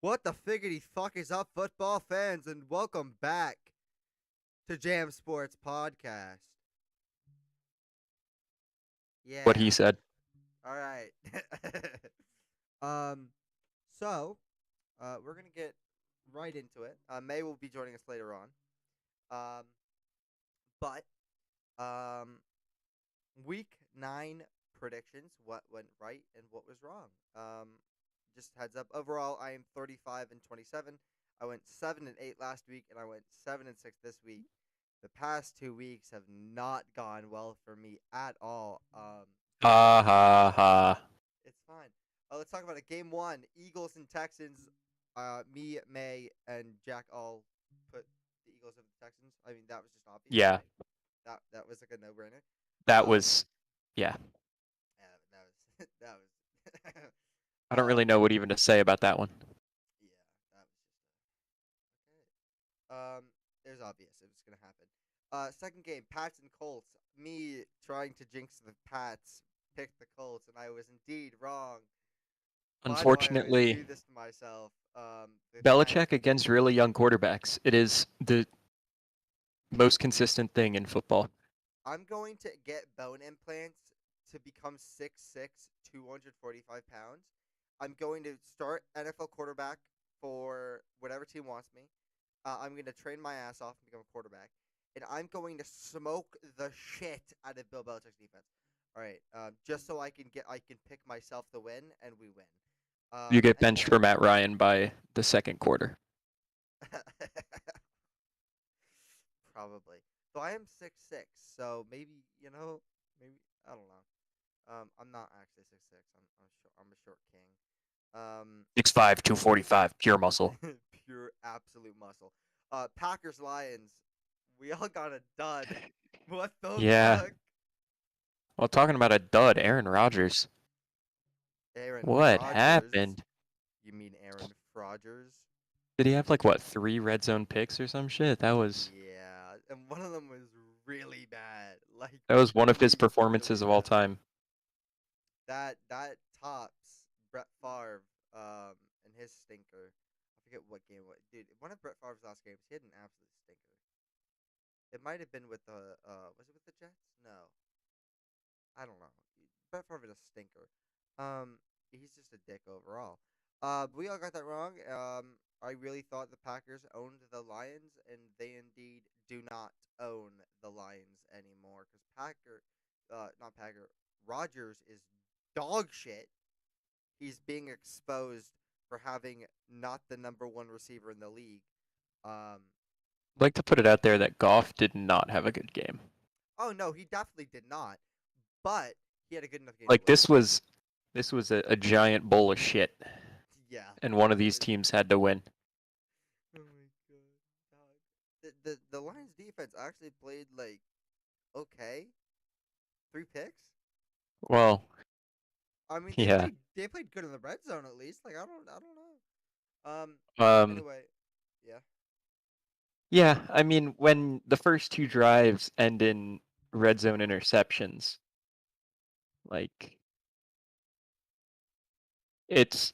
What the figgity fuck is up, football fans, and welcome back to Jam Sports Podcast. What he Yeah. said. All right. um. So, we're gonna get right into it. May will be joining us later on. Um. But week 9 predictions. What went right and what was wrong. Just heads up. Overall, I am 35-27. I went 7-8 last week, and I went 7-6 this week. The past 2 weeks have not gone well for me at all. Ha ha ha. It's fine. Let's talk about it. Game 1, Eagles and Texans. Me, May, and Jack all put the Eagles over the Texans. I mean, that was just obvious, Yeah, right? That was like a no-brainer. that Um, was. Yeah, yeah, that was I don't really um, know what even to say about that one. yeah, that was just okay. It was obvious it was gonna happen. Second game, Pats and Colts. Me trying to jinx the Pats, picked the Colts, and I was indeed wrong. Why do I always Unfortunately, do this to myself? The Pats. Belichick against really young quarterbacks. It is the most consistent thing in football. I'm going to get bone implants to become 6'6", 245 pounds. I'm going to start NFL quarterback for whatever team wants me. I'm going to train my ass off and become a quarterback. And I'm going to smoke the shit out of Bill Belichick's defense. All right, just so I can pick myself to win, and we win. You get benched Anyway, for Matt Ryan by the second quarter. probably. So I am 6'6", so maybe maybe I don't know. I'm not actually 6'6". I'm a short king. 6'5", 245, pure muscle. Pure absolute muscle. Packers Lions. We all got a dud. What the Yeah. fuck? Well, talking about a dud, Aaron Rodgers. Aaron What Rodgers. happened? You mean Aaron Rodgers? Did he have like what 3 red zone picks or some shit? That was Yeah, and one of them was really bad. Like that was one of his really, really performances of all bad. time. That tops Brett Favre and his stinker. I forget what game it was. Dude, one of Brett Favre's last games, he had an absolute stinker. It might have been with the was it with the Jets? No. I don't know. Brett Favre is a stinker. He's just a dick overall. We all got that wrong. I really thought the Packers owned the Lions, and they indeed do not own the Lions anymore. Because not Packer, Rodgers is dog shit. He's being exposed for having not the number one receiver in the league. Um, I'd like to put it out there that Goff did not have a good game. oh no, he definitely did not. But he had a good enough game to Like win. this was a giant bowl of shit, Yeah, and one of it these was. teams had to win. Oh my god. The Lions defense actually played like okay. 3 picks. Well, I mean yeah. they played good in the red zone at least. Like I don't know. Um, Anyway, yeah. yeah, I mean, when the first 2 drives end in red zone interceptions, like it's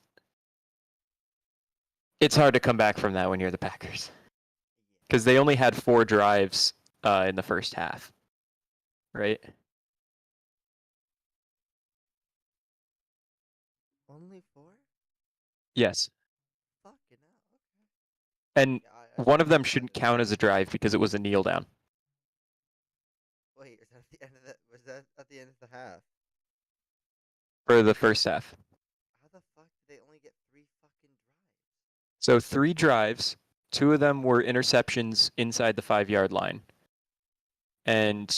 it's hard to come back from that when you're the Packers because they only had 4 drives in the first half, right? Only four? Yes, Fucking hell. Okay. and Yeah, one of them I shouldn't missed that. count as a drive because it was a kneel down Wait, is that at the end of the was that at the end of the half? for the first half. How the fuck did they only get 3 fucking drives? So 3 drives, 2 of them were interceptions inside the 5 yard line, and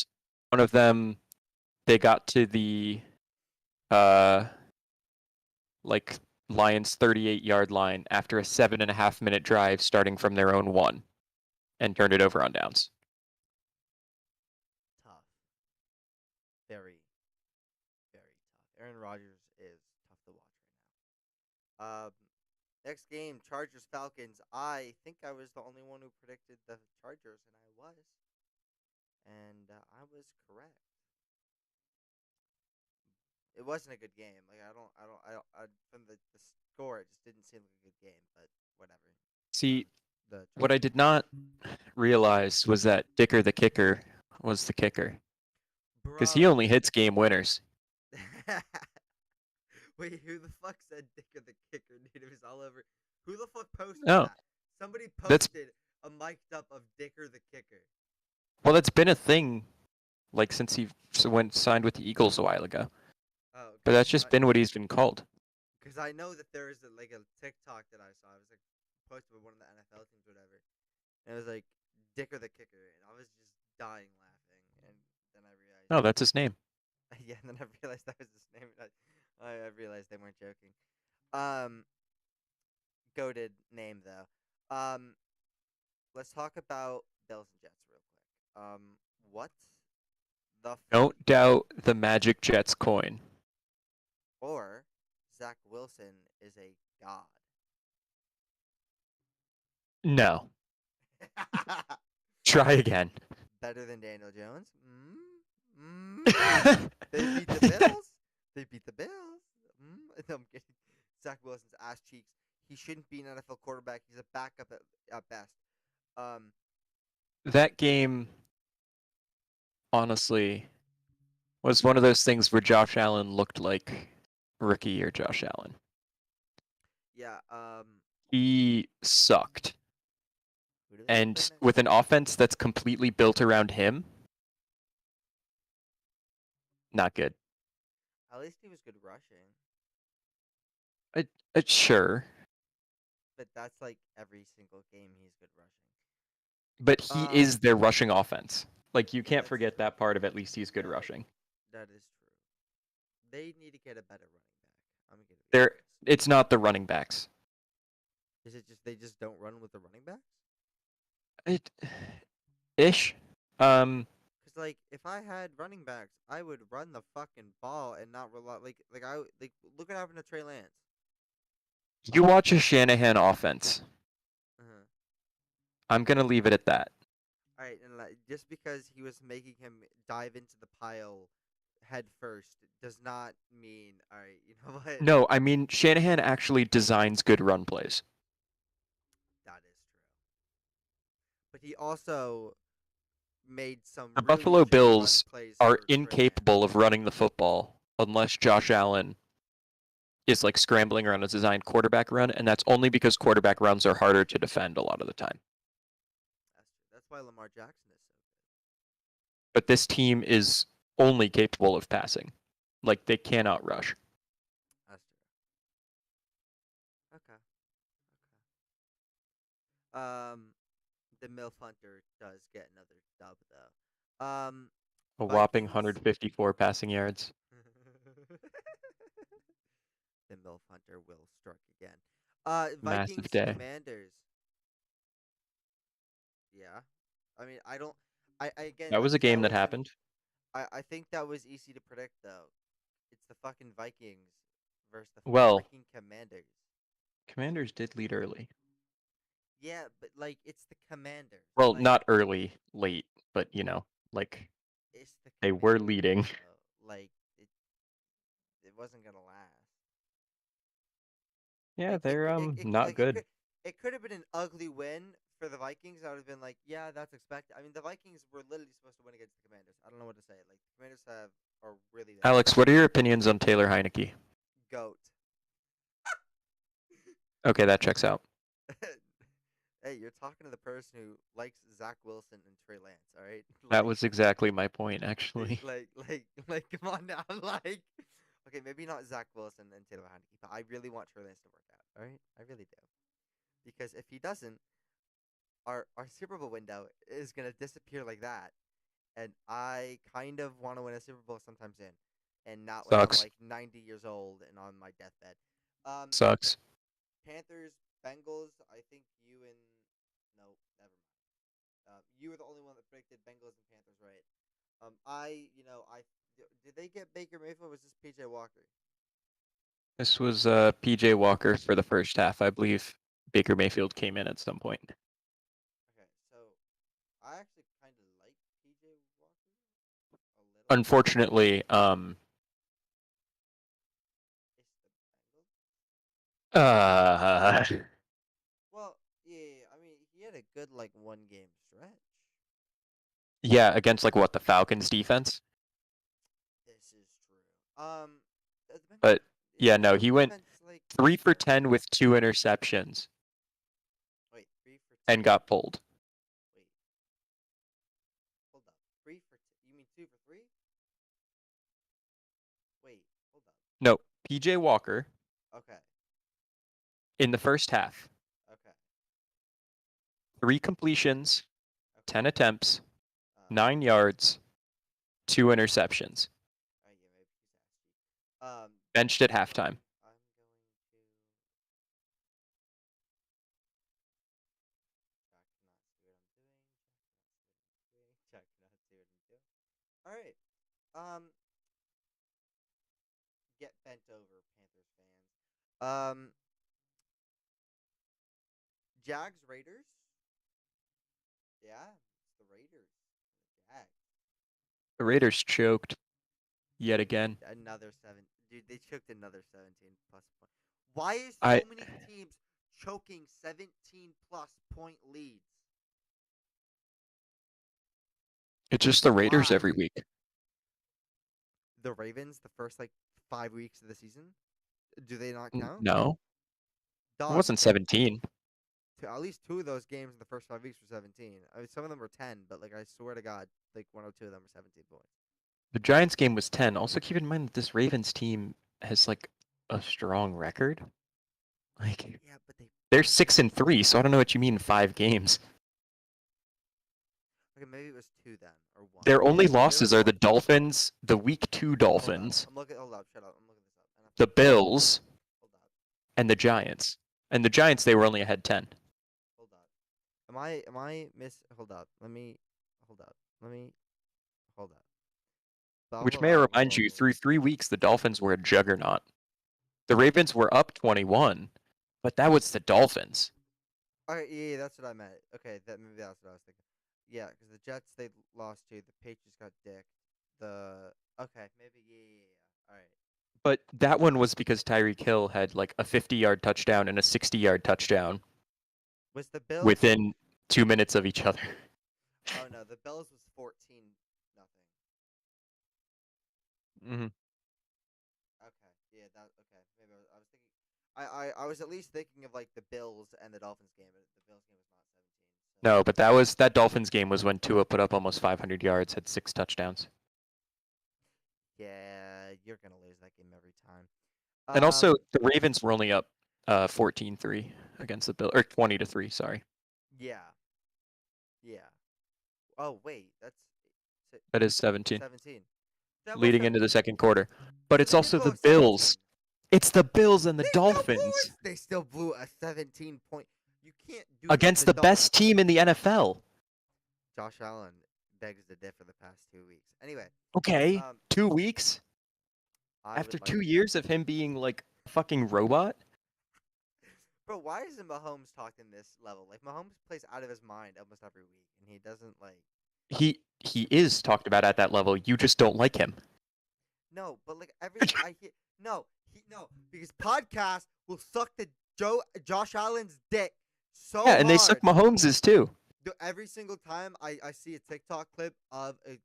one of them they got to the uh like Lions 38-yard line after a 7.5 minute drive starting from their own 1 and turned it over on downs. Tough. Very, very tough. Aaron Rodgers is tough to watch right now. Next game, Chargers Falcons. I think I was the only one who predicted the Chargers, and I was, and I was correct. It wasn't a good game. Like from the score, it just didn't seem like a good game. But whatever. See, The what I choice. did not realize was that Dicker the kicker was the kicker because he Bro. only hits game winners. Wait, who the fuck said Dicker the kicker? Dude, it was all over. Who the fuck posted No, that? Somebody that's posted a mic'd up of Dicker the kicker. well, that's been a thing like since he went signed with the Eagles a while ago. Oh, But okay. that's just been what he's been called. Because I know that there is like a TikTok that I saw. It was like posted by one of the NFL teams, or whatever. And it was like Dicker the kicker, and I was just dying laughing. And then I realized, No, that's his name. yeah, and then I realized that was his name. I realized they weren't joking. Um, goaded name though. Let's talk about Bills and Jets real quick. What the fuck? Don't doubt the Magic Jets coin. Or Zach Wilson is a god. No. Try again. Better than Daniel Jones? They beat the Bills. They beat the Bills. No, I'm kidding. Zach Wilson's ass cheeks. He shouldn't be an NFL quarterback. He's a backup at best. Um, That game, honestly, was one of those things where Josh Allen looked like rookie year Josh Allen. yeah. He sucked. Who do they have playing And next? with an offense that's completely built around him, not good. At least he was good rushing. Sure, But that's like every single game he's good rushing. but he Um, is their rushing offense. Like you can't that's forget true. that part of at least he's good That rushing. that is true. They need to get a better running back. I'm gonna be There, honest. it's not the running backs. Is it just they just don't run with the running backs? It, ish. Um, Cause like if I had running backs, I would run the fucking ball and not rely like look what happened to Trey Lance. you watch a Shanahan offense. Uh-huh. I'm gonna leave it at that. All right, and like, just because he was making him dive into the pile head first does not mean all right. You know what? No, I mean Shanahan actually designs good run plays. That is true. But he also made some The really Buffalo shitty run Bills plays are for Trey Lance. incapable of running the football unless Josh Allen is like scrambling around a designed quarterback run, and that's only because quarterback runs are harder to defend a lot of the time. That's true. That's why Lamar Jackson is so But this team is only capable of passing. Like they cannot rush. good. That's true. Okay. Okay. The Milf Hunter does get another dub though. A whopping Vikings. 154 passing yards. The Milf Hunter will strike again. Massive Vikings day. Commanders. Yeah. I mean, I don't. I again That like was a game Zach that Wilson. happened. I think that was easy to predict though. It's the fucking Vikings versus the Well, freaking Commanders. Commanders did lead early. Yeah, but like it's the Commanders. Well, Like not early, late, but like it's the they were Commanders leading. though. Like it wasn't gonna last. Yeah, Like it they're could it could not like it good. could it could have been an ugly win for the Vikings. I would have been like, yeah, that's expected. I mean, the Vikings were literally supposed to win against the Commanders. I don't know what to say. Like the Commanders are really bad. Alex, what are your opinions on Taylor Heineke? Goat. Okay, that checks out. Hey, you're talking to the person who likes Zach Wilson and Trey Lance. All right, That was exactly my point, actually. come on now, like. Okay, maybe not Zach Wilson and Taylor Heineke, but I really want Trey Lance to work out. All right, I really do. Because if he doesn't, our Super Bowl window is gonna disappear like that, and I kind of want to win a Super Bowl sometime soon, and not when I'm Sucks. like 90 years old and on my deathbed. Sucks. Panthers, Bengals. I think you and no, never mind. You were the only one that predicted Bengals and Panthers right. Did they get Baker Mayfield? Or was this PJ Walker? This was PJ Walker for the first half. I believe Baker Mayfield came in at some point. Okay, so I actually kind of like PJ Walker a little. Unfortunately, Uh, Well, yeah. I mean, he had a good like 1 game stretch. yeah, against like what, the Falcons defense? This is true. The Bengals. But yeah, no, Bengals he went defense like 3 for no. 10 with 2 interceptions Wait, 3 for 10. and got pulled. Wait, hold up. 3 for 10. You mean 2 for 3? Wait, hold up. No, PJ Walker Okay, in the first half, okay, 3 completions, okay. 10 attempts, Um, 9 yards, 2 interceptions. yeah, maybe he's nasty. Benched at halftime. I'm going to. Jack cannot see what I'm doing. All right. Um, get bent over, Panthers fans. Jags Raiders. Yeah, it's the Raiders. The Jags. The Raiders choked yet again. Another seven. Dude, they choked another 17 plus point. Why is I so many teams choking 17 plus point leads? It's just the Raiders Why? every week. The Ravens, the first like 5 weeks of the season, do they not count? No, it Dog, wasn't 17. at least 2 of those games in the first 5 weeks were 17. I mean, some of them were 10, but like I swear to God, like 102 of them were 17 points. The Giants game was 10. Also, keep in mind that this Ravens team has like a strong record. Like Yeah, but they they're barely 6-3, so I don't know what you mean 5 games. okay, maybe it was 2 then or 1. Their only Maybe there losses was are 1. the Dolphins, the Week 2 Hold up. Dolphins, I'm looking. Hold up. Shut up. I'm looking this up. the NFL. Bills, Hold up. and the Giants. And the Giants, they were only ahead 10. Hold up. Am I miss? Hold up. Let me. Hold up. Let me. Hold up. Blah Which blah may blah blah remind blah you, blah. through 3 weeks, the Dolphins were a juggernaut. The Ravens were up 21, but that was the Dolphins. Alright, yeah, that's what I meant. Okay, that maybe that's what I was thinking. Yeah, because the Jets they lost to the Patriots got dicked. The okay, maybe yeah. All right. But that one was because Tyreek Hill had like a 50-yard touchdown and a 60-yard touchdown Was the Bills? within 2 minutes of each other. Oh no, the Bills was 14-0. Mm-hmm. Okay, yeah, that okay. Maybe I was thinking. I was at least thinking of like the Bills and the Dolphins game, but the Bills game was not 17. So No, but that Dolphins game was when Tua put up almost 500 yards, had 6 touchdowns. yeah, you're gonna lose that game every time. And also, Um, the Ravens were only up 14-3 against the Bill, or 20-3, sorry. yeah, yeah. Oh wait, that's si- That is 17, 17. That was leading into the 17. second quarter. But So it's they did also blow the a Bills. 17. It's the Bills and the They still blew Dolphins it. They still blew a 17 point. You can't do that. against the best team in the NFL. Josh Allen begs to differ the past 2 weeks. Anyway, Okay, um, 2 weeks I after would like, 2 years of him being like a fucking robot. bro. Why isn't Mahomes talking this level? Like Mahomes plays out of his mind almost every week, and he doesn't like. He is talked about at that level. You just don't like him. No, but like every I hear no because podcast will suck the Josh Allen's dick Yeah, so and they suck hard. Mahomes's too. Every single time I see a TikTok clip of an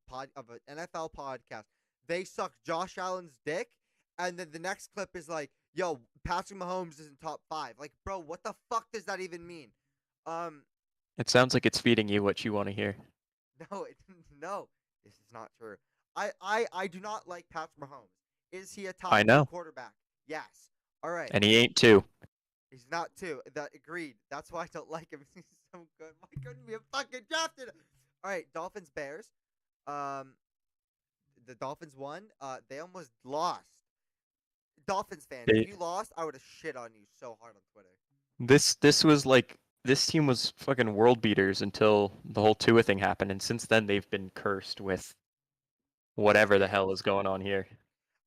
NFL podcast, they suck Josh Allen's dick, and then the next clip is like, "Yo, Patrick Mahomes is in top 5." Like, bro, what the fuck does that even mean? Um, It sounds like it's feeding you what you want to hear. no, no, this is not true. I do not like Patrick Mahomes. Is he a top I two know, quarterback? Yes. All right. and he ain't too. He's not two. That agreed. That's why I don't like him. He's so good. Why couldn't we have fucking drafted him? All right, Dolphins Bears. Um, the Dolphins won. They almost lost. Dolphins fan, if They, you lost, I would have shit on you so hard on Twitter. this was like this team was fucking world beaters until the whole Tua thing happened, and since then they've been cursed with Bad whatever the hell games. is going on here.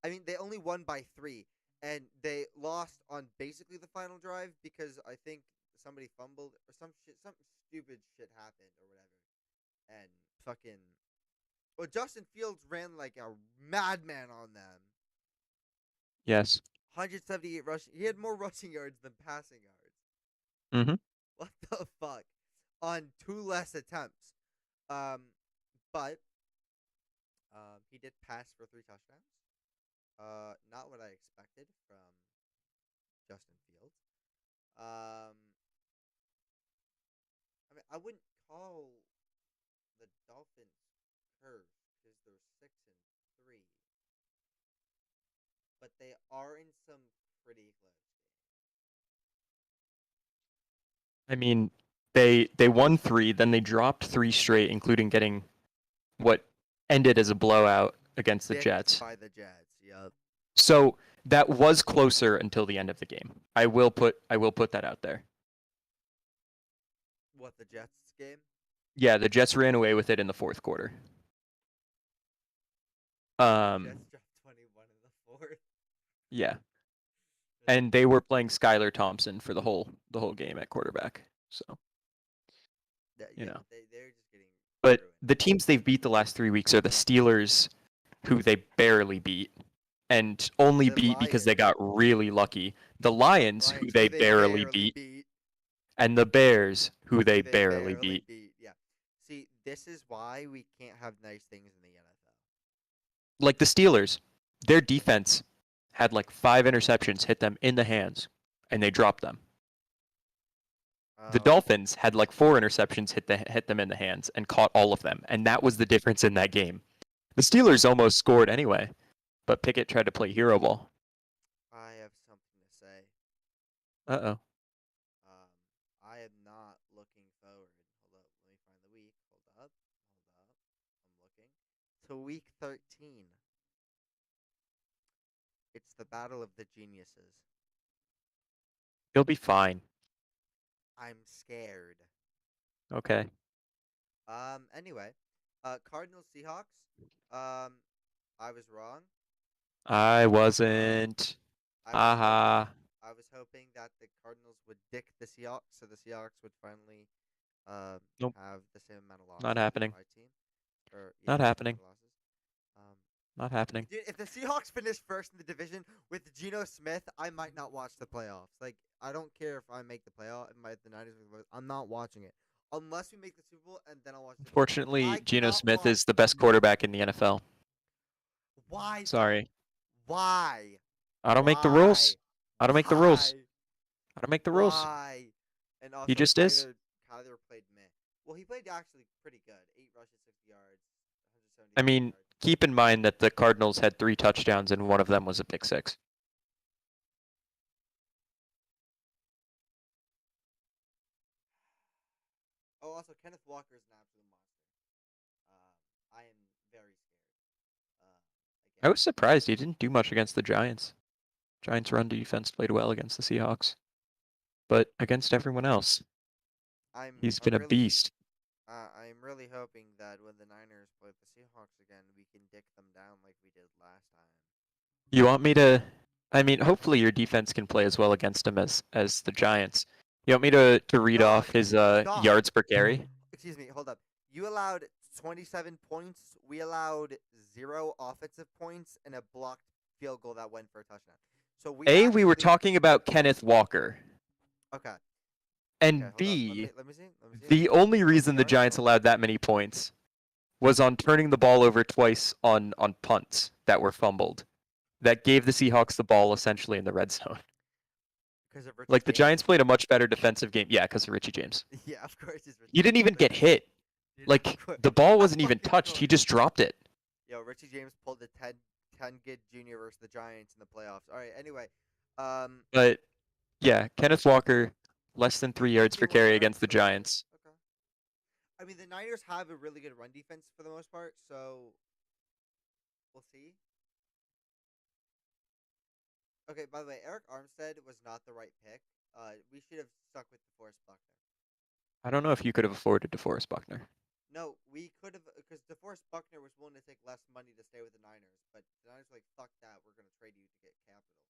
I mean, they only won by 3, and they lost on basically the final drive because I think somebody fumbled or some stupid shit happened or whatever, and fucking. Well, Justin Fields ran like a madman on them. Yes. 178 rushing. He had more rushing yards than passing yards. Mm-hmm. What the fuck? On 2 less attempts. Um, but he did pass for 3 touchdowns. Not what I expected from Justin Fields. Um, I mean, I wouldn't call the Dolphins cursed because they're 6-3, but they are in some pretty close games. I mean, they won 3, then they dropped 3 straight, including getting what ended as a blowout against the Dicked Jets. by the Jets. Yep. So that was closer until the end of the game. I will put that out there. What, the Jets game? Yeah, the Jets ran away with it in the fourth quarter. Jets dropped 21 in the fourth. Yeah. And they were playing Skylar Thompson for the whole game at quarterback. So, you Yeah, know. they're just getting But ruined. the teams they've beat the last 3 weeks are the Steelers, who they barely beat, and only The beat because they Lions. got really lucky. The Lions, who Lions, they who they barely barely beat, beat. and the Bears, who Who they they barely barely beat. beat. Yeah. See, this is why we can't have nice things in the NFL. Like the Steelers, their defense had like 5 interceptions hit them in the hands, and they dropped them. The Um, Dolphins had like 4 interceptions hit them in the hands and caught all of them, and that was the difference in that game. The Steelers almost scored anyway, but Pickett tried to play hero ball. I have something to say. Uh-oh. Um, I am not looking forward. Hold up, let me find the week. Hold up, hold up. I'm looking to week 13. It's the battle of the geniuses. He'll be fine. I'm scared. Okay. Anyway, Cardinals Seahawks. Um, I was wrong. I I was wrong. wasn't. I was hoping. Haha. I was hoping that the Cardinals would dick the Seahawks, so the Seahawks would finally um Nope. have the same amount of Not losses as happening. my team, or yeah, Not same amount happening. of losses. Um, Not happening. dude, if the Seahawks finish first in the division with Geno Smith, I might not watch the playoffs. Like, I don't care if I make the playoff, if the Niners make the playoffs, I'm not watching it unless we make the Super Bowl, and then I'll watch the Super Bowl. Unfortunately, I Geno cannot Smith watch. is the best quarterback in the NFL. Why though? Sorry. Why? I don't make the rules. Why? I don't make the rules. Why? I don't make the rules. Why? And He also, just is. Kyler played meh. Well, he played actually pretty good. 8 rushes, 60 yards, I 175 mean, yards. keep in mind that the Cardinals had 3 touchdowns and one of them was a pick six. Oh, also, Kenneth Walker is an absolute monster. I am very scared. I Again, was surprised he didn't do much against the Giants. Giants' run defense played well against the Seahawks, but against everyone else, he's been I'm a really beast. I'm really hoping that when the Niners play the Seahawks again, we can dick them down like we did last time. You want me to? I mean, hopefully your defense can play as well against him as the Giants. You want me to read Dog, off his dog. yards per carry? Excuse me, hold up. You allowed 27 points. We allowed 0 offensive points and a blocked field goal that went for a touchdown. So we A, we were actually talking about Kenneth Walker, okay. Okay, and hold up. B, Let me see. Let me see. the only Pull up the reason the Giants article. allowed that many points was on turning the ball over twice on punts that were fumbled. That gave the Seahawks the ball essentially in the red zone. Because of Richie Like the James? Giants played a much better defensive game. Yeah, because of Richie James. Yeah, of course it's Richie He didn't James. even get hit. Dude, of Like course. the ball Of wasn't even fucking touched. He course. just dropped it. Yo, Richie James pulled the 10 Gid Jr. versus the Giants in the playoffs. All right, anyway. Um, But yeah, Kenneth Walker, less than 3 yards per 51 carry yards. against the Okay. Giants. Okay. I mean, the Niners have a really good run defense for the most part, so we'll see. Okay, by the way, Eric Armstead was not the right pick. We should have stuck with DeForest Buckner. I don't know if you could have afforded DeForest Buckner. No, we could have, because DeForest Buckner was willing to take less money to stay with the Niners, but the Niners were like, fuck that, we're going to trade you to get capital.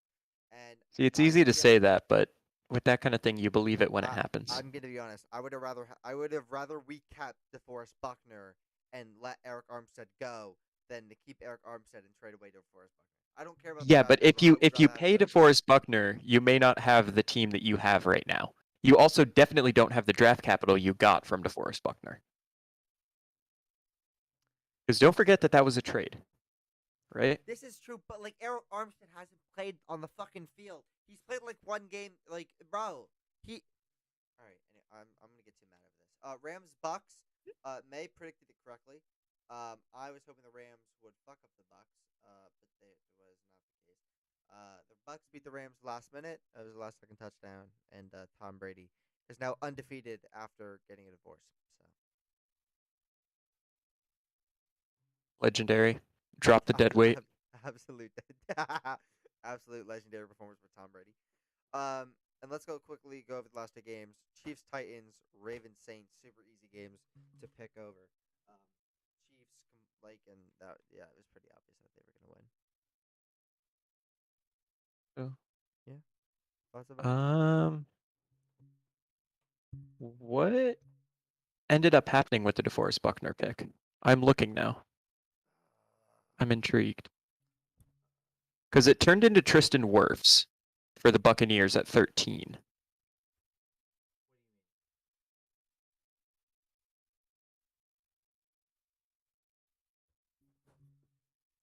And See, it's I'm easy gonna to be say that, but with that kind of thing, you believe it when it I happens. I'm gonna be honest. I would have rather we kept DeForest Buckner and let Eric Armstead go than to keep Eric Armstead and trade away DeForest Buckner. I don't care about the Yeah, but draft capital. I would if you rather have pay the. DeForest Buckner, you may not have the team that you have right now. You also definitely don't have the draft capital you got from DeForest Buckner. Because don't forget that was a trade, right? This is true, but like Errol Armstead hasn't played on the fucking field. He's played like one game. Like, bro, he. All right, anyway, I'm gonna get too mad over this. Rams Bucks. May predicted it correctly. I was hoping the Rams would fuck up the Bucks. But it was not the case. The Bucks beat the Rams last minute. It was the last second touchdown, and Tom Brady is now undefeated after getting a divorce. So Legendary. Drop the dead weight. absolute, absolute legendary performance for Tom Brady. And let's go over the last two games. Chiefs, Titans, Ravens, Saints. Super easy games to pick over. Um, Chiefs, and that, yeah, it was pretty obvious that they were gonna win. Oh. Yeah, thoughts about it? What ended up happening with the DeForest Buckner pick? I'm looking now. I'm intrigued. Because it turned into Tristan Wirfs for the Buccaneers at 13.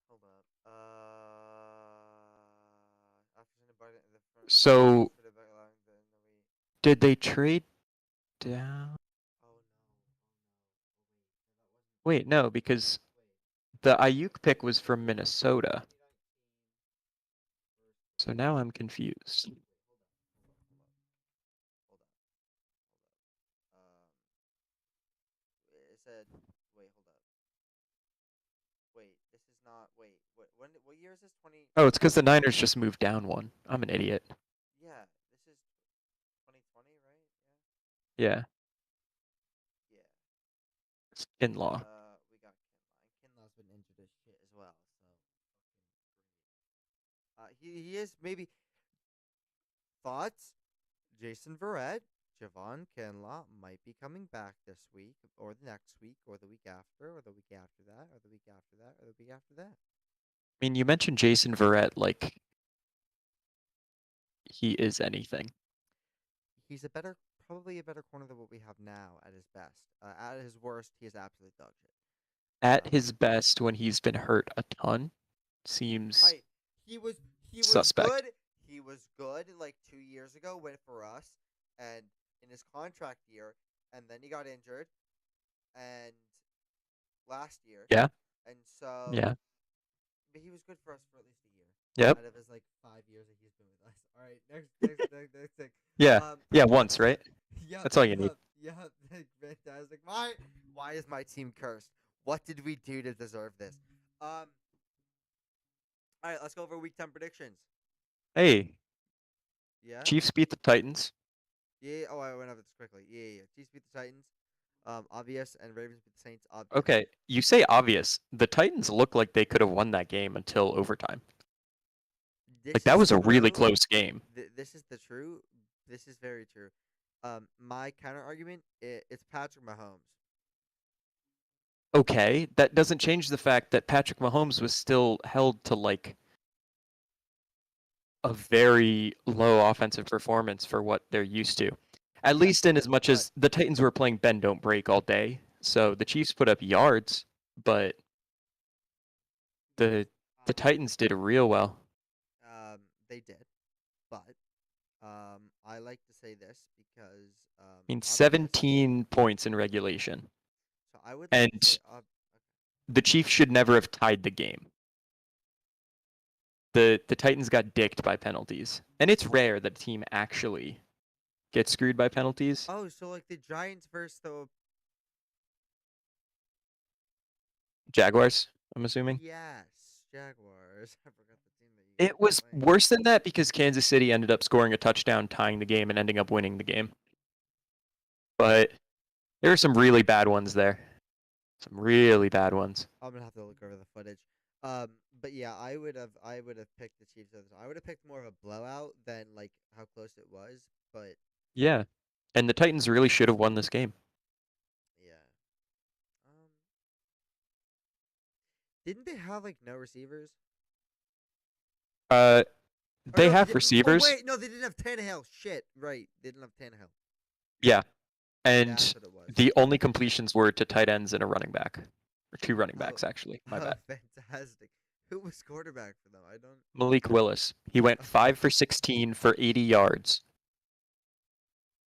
Hold up. After the front, So for the back line, then we. did they trade down? Oh no! Wait, no, because the Ayuk pick was from Minnesota. So now I'm confused. Hold up. It said, wait, hold up. Wait, this is not. Wait, what year is this? 20. Oh, it's because the Niners just moved down one. I'm an idiot. Yeah, this is 2020, right? Yeah, Yeah. Yeah. it's Kinlaw. We got Kinlaw. And Kinlaw's been injured as shit as well. So he is maybe thoughts. Jason Verrett, Javon Kinlaw might be coming back this week, or the next week, or the week after, or the week after that, or the week after that, or the week after that. I mean, you mentioned Jason Verrett like he is anything. He's probably a better corner than what we have now at his best. At his worst, he is absolute dog shit. At Um, his best, when he's been hurt a ton, seems I he was suspect. good. He was good like 2 years ago when for us, and in his contract year, and then he got injured, and last year, Yeah, and so yeah, but he was good for us for at least a year yep, out of his like 5 years that he's been with us. All right, next thing. yeah, Um, yeah. Once, right? yep, That's all you need. yep, fantastic. Why is my team cursed? What did we do to deserve this? All right, let's go over week 10 predictions. Hey, Yeah, Chiefs beat the Titans. yeah. Oh, I went over this quickly. Yeah. Chiefs beat the Titans. Obvious, and Ravens beat the Saints. Obvious. Okay, you say obvious. The Titans look like they could have won that game until overtime. Like This that is was a really true. close game. This is the true. This is very true. My counter argument, it's Patrick Mahomes. Okay, that doesn't change the fact that Patrick Mahomes was still held to like a very low offensive performance for what they're used to. At Yes, least in as much but as the Titans were playing bend don't break all day. So the Chiefs put up yards, but the the um, Titans did real well. they did. But I like to say this because I mean, obvious. 17 points in regulation. So I would like to say And the Chiefs should never have tied the game. The Titans got dicked by penalties. And it's rare that a team actually gets screwed by penalties. oh, so like the Giants versus the Jaguars, I'm assuming. yes Jaguars. I forgot the team that you guys It were was playing. worse than that because Kansas City ended up scoring a touchdown, tying the game, and ending up winning the game. But there are some really bad ones there. Some really bad ones. I'm gonna have to look over the footage. But yeah, I would have picked the Chiefs. I would have picked more of a blowout than like how close it was. But Yeah. And the Titans really should have won this game. yeah, um, didn't they have like no receivers? Uh, Or they no, they have did. Oh receivers. wait, no, they didn't have Tannehill. Shit, right? They didn't have Tannehill. Yeah, That's and what it was. the only completions were to tight ends and a running back, or two running Oh, backs actually. My oh, bad. fantastic. Who was quarterback for them? I don't. Malik Willis. He went 5 for 16 for 80 yards,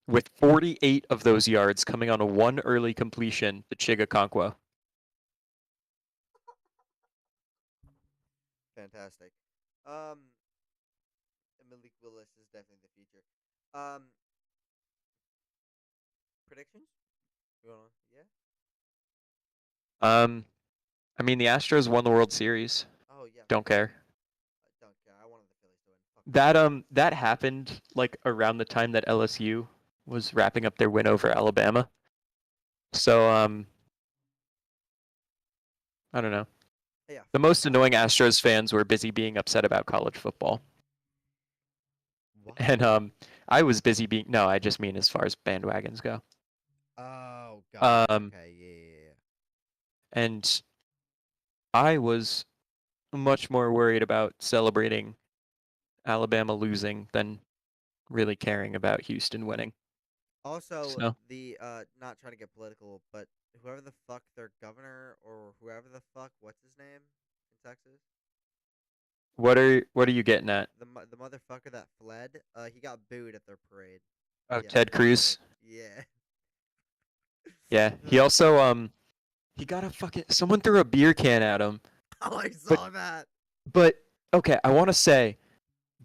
with 48 of those yards coming on a one early completion to Chigakonkwo. Fantastic. Um, Malik Willis is definitely the future. Um, predictions? You wanna? Yeah. Um, I mean, the Astros won the World Series. Oh yeah. Don't care. I don't care. I wanted the Phillies to win. Fuck the Phillies. That happened like around the time that LSU was wrapping up their win over Alabama. So I don't know. Yeah. The Fuck most that. annoying Astros fans were busy being upset about college football. Why? And I was busy being no, I just mean as far as bandwagons go. Oh, got it. Um Okay. Yeah. and I was much more worried about celebrating Alabama losing than really caring about Houston winning. Also, So, the not trying to get political, but whoever the fuck their governor or whoever the fuck, what's his name in Texas? what are you getting at? The motherfucker that fled. He got booed at their parade. Oh, Yeah, Ted fuck him. Cruz. Yeah. Yeah, he also he got a fucking someone threw a beer can at him. Oh, I But saw that. but okay, I want to say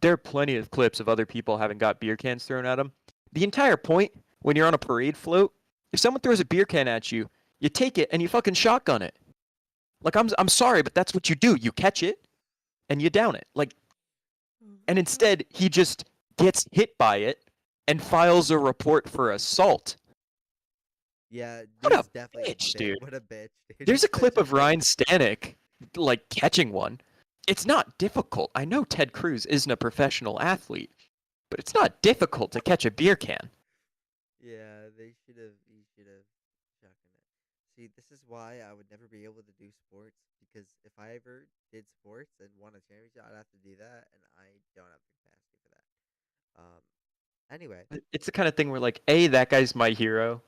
there are plenty of clips of other people having got beer cans thrown at them. The entire point when you're on a parade float, if someone throws a beer can at you, you take it and you fucking shotgun it. Like I'm sorry, but that's what you do. You catch it and you down it. Like Oh and my god. instead he just gets hit by it and files a report for assault. Yeah, What a dude's definitely a bitch, bit. dude. What a bitch, dude. There's He's a such clip a of Ryan bitch. Stanek like catching one. It's not difficult. I know Ted Cruz isn't a professional athlete, but it's not difficult to catch a beer can. Yeah, they should have. He should have shotgun it. See, this is why I would never be able to do sports because if I ever did sports and won a championship, I'd have to do that, and I don't have the capacity for that. Anyway, It's the kind of thing where like, A, that guy's my hero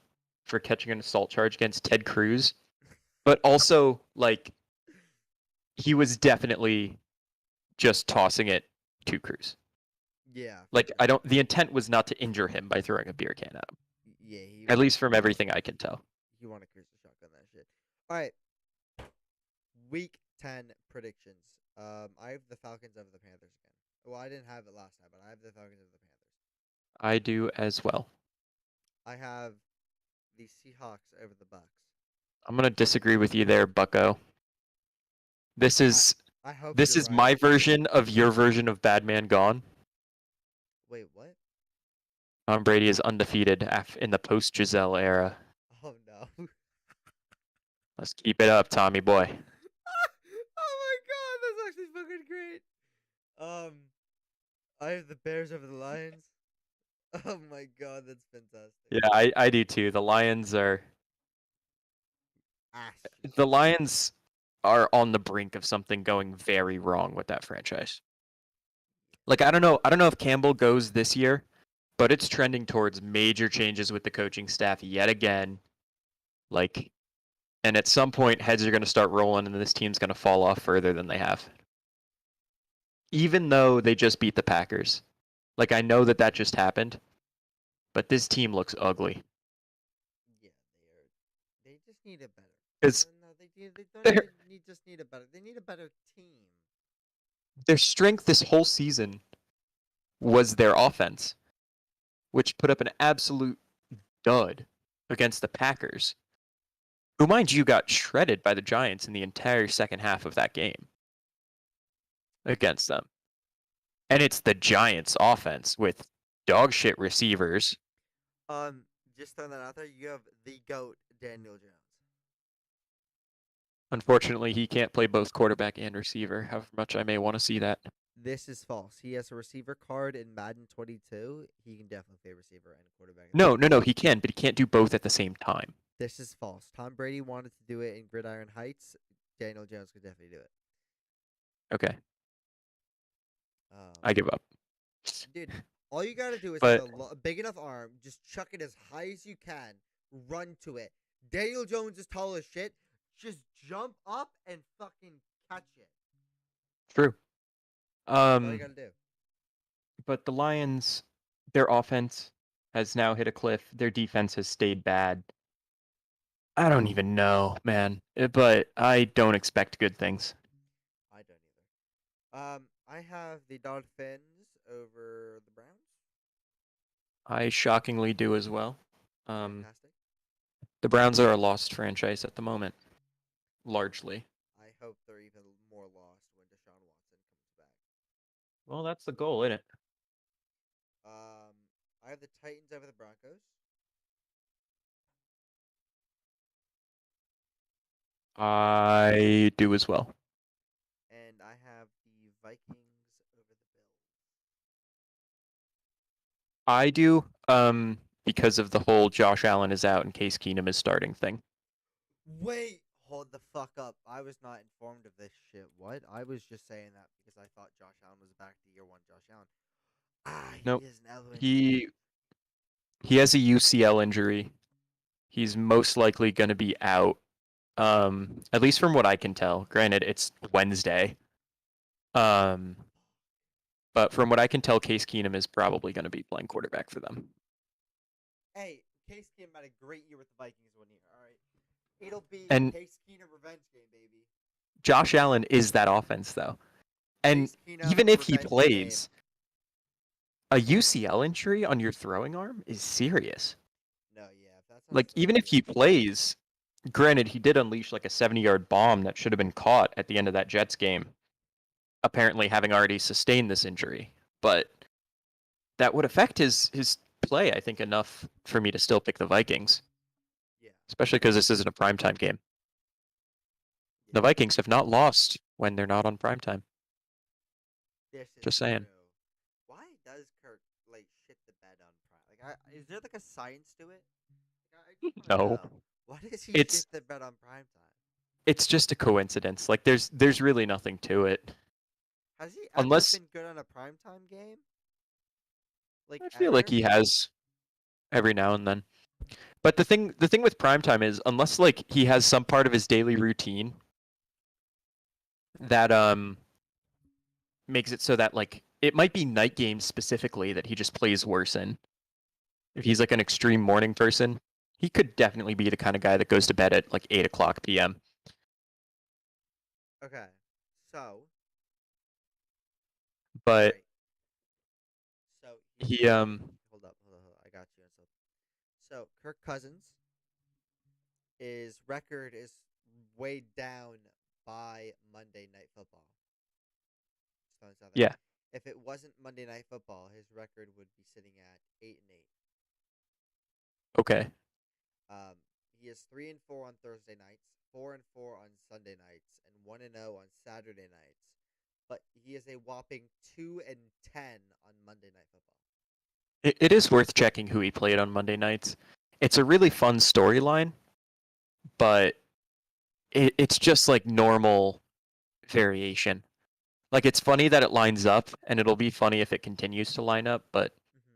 for catching an assault charge against Ted Cruz, but also like he was definitely just tossing it to Cruz. yeah, for Like I sure. don't the intent was not to injure him by throwing a beer can at him. Yeah, he At wanted least from everything I can tell. he wanted Chris to shotgun that shit. All right, week 10 predictions. I have the Falcons over the Panthers again. Well, I didn't have it last time, but I have the Falcons over the Panthers. I do as well. I have the Seahawks over the Bucks. I'm gonna disagree with you there, Bucko. This I is I hope this you're is right. my version of your version of Bad Man Gone. Wait, what? Tom Brady is undefeated in the post Giselle era. Oh no. Let's keep it up, Tommy boy. Oh my god, that's actually fucking great. I have the Bears over the Lions. Oh my god, that's fantastic. Yeah, I do too. Ass. The Lions are on the brink of something going very wrong with that franchise. Like I don't know if Campbell goes this year, but it's trending towards major changes with the coaching staff yet again. Like and at some point heads are going to start rolling and this team's going to fall off further than they have. Even though they just beat the Packers. Like I know that just happened, but this team looks ugly. Yeah, they are. They just need a better. Cuz No, they don't their even just need a better. They need a better team. their strength this whole season was their offense, which put up an absolute dud against the Packers, who, mind you, got shredded by the Giants in the entire second half of that game against them. And it's the Giants' offense with dog shit receivers. Um, just throwing that out there. You have the goat, Daniel Jones. Unfortunately, he can't play both quarterback and receiver, however much I may want to see that. This is false. He has a receiver card in Madden 22. He can definitely play receiver and quarterback at the No, same no, time. no, he can, but he can't do both at the same time. This is false. Tom Brady wanted to do it in Gridiron Heights. Daniel Jones could definitely do it. Okay. I give up. Dude, all you gotta do is have But a big enough arm, just chuck it as high as you can, run to it. Daniel Jones is tall as shit. Just jump up and fucking catch it. true. That's all you Um, gotta do. but the Lions, their offense has now hit a cliff. Their defense has stayed bad. I don't even know, man. But I don't expect good things. I don't either. I have the Dolphins over the Browns. I shockingly do as well. Um, Fantastic. the Browns are a lost franchise at the moment, largely. I hope they're even more lost when Deshaun Watson comes back. Well, that's the goal, isn't it? Um, I have the Titans over the Broncos, I do as well. and I have the Vikings over the Bills. I do, because of the whole Josh Allen is out and Case Keenum is starting thing. Wait, hold the fuck up. I was not informed of this shit. What? I was just saying that because I thought Josh Allen was back to year one Josh Allen. Ah, he Nope. is now injured. He he has a UCL injury. He's most likely going to be out. At least from what I can tell. Granted, it's Wednesday. Um, but from what I can tell, Case Keenum is probably going to be playing quarterback for them. Hey, Case Keenum had a great year with the Vikings 1 year. All right, it'll be And Case Keenum revenge game, baby. Josh Allen is that offense, though. And Case Keenum even if he revenge game. plays, a UCL injury on your throwing arm is serious. No, yeah, if that's on the Like, even throwing if he arm. plays, granted, he did unleash like a 70-yard bomb that should have been caught at the end of that Jets game, apparently having already sustained this injury. But that would affect his play, I think, enough for me to still pick the Vikings, Yeah, especially because this isn't a primetime game. The yeah. Vikings have not lost when they're not on primetime. This is Just saying. true. Why does Kirk like shit the bed on Prime? Like, is there like a science to it? Like, I just want to No. know. Why does he shit It's the bed on Prime Time? it's just a coincidence. Like there's really nothing to it. Has he ever Unless been good on a primetime game? Like I feel like ever? he has every now and then. But the thing with primetime is unless like he has some part of his daily routine that makes it so that like it might be night games specifically that he just plays worse in. If he's like an extreme morning person, he could definitely be the kind of guy that goes to bed at like 8 o'clock p.m. Okay. So, all But right. So here's the he thing. Hold up. I got you. So Kirk Cousins, his record is weighed down by Monday Night Football. Just throwing this out there. yeah, If it wasn't Monday Night Football, his record would be sitting at 8-8. okay. He is 3-4 on Thursday nights, 4-4 on Sunday nights, and 1-0 on Saturday nights. But he is a whopping 2-10 on Monday Night Football. It is worth checking who he played on Monday nights. It's a really fun storyline, but it's just like normal variation. Like it's funny that it lines up, and it'll be funny if it continues to line up, but Mm-hmm.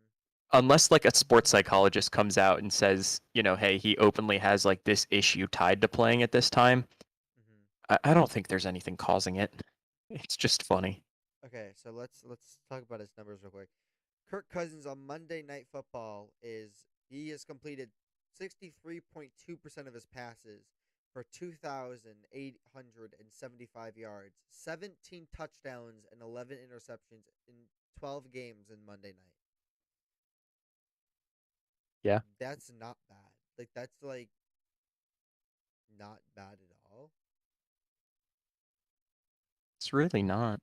unless like a sports psychologist comes out and says, hey, he openly has like this issue tied to playing at this time, Mm-hmm. I don't think there's anything causing it. It's just funny. Okay, so let's talk about his numbers real quick. Kirk Cousins on Monday Night Football he has completed 63.2% of his passes for 2,875 yards, 17 touchdowns, and 11 interceptions in 12 games in Monday night. Yeah, That's not bad. Like that's like not bad at all. it's really not.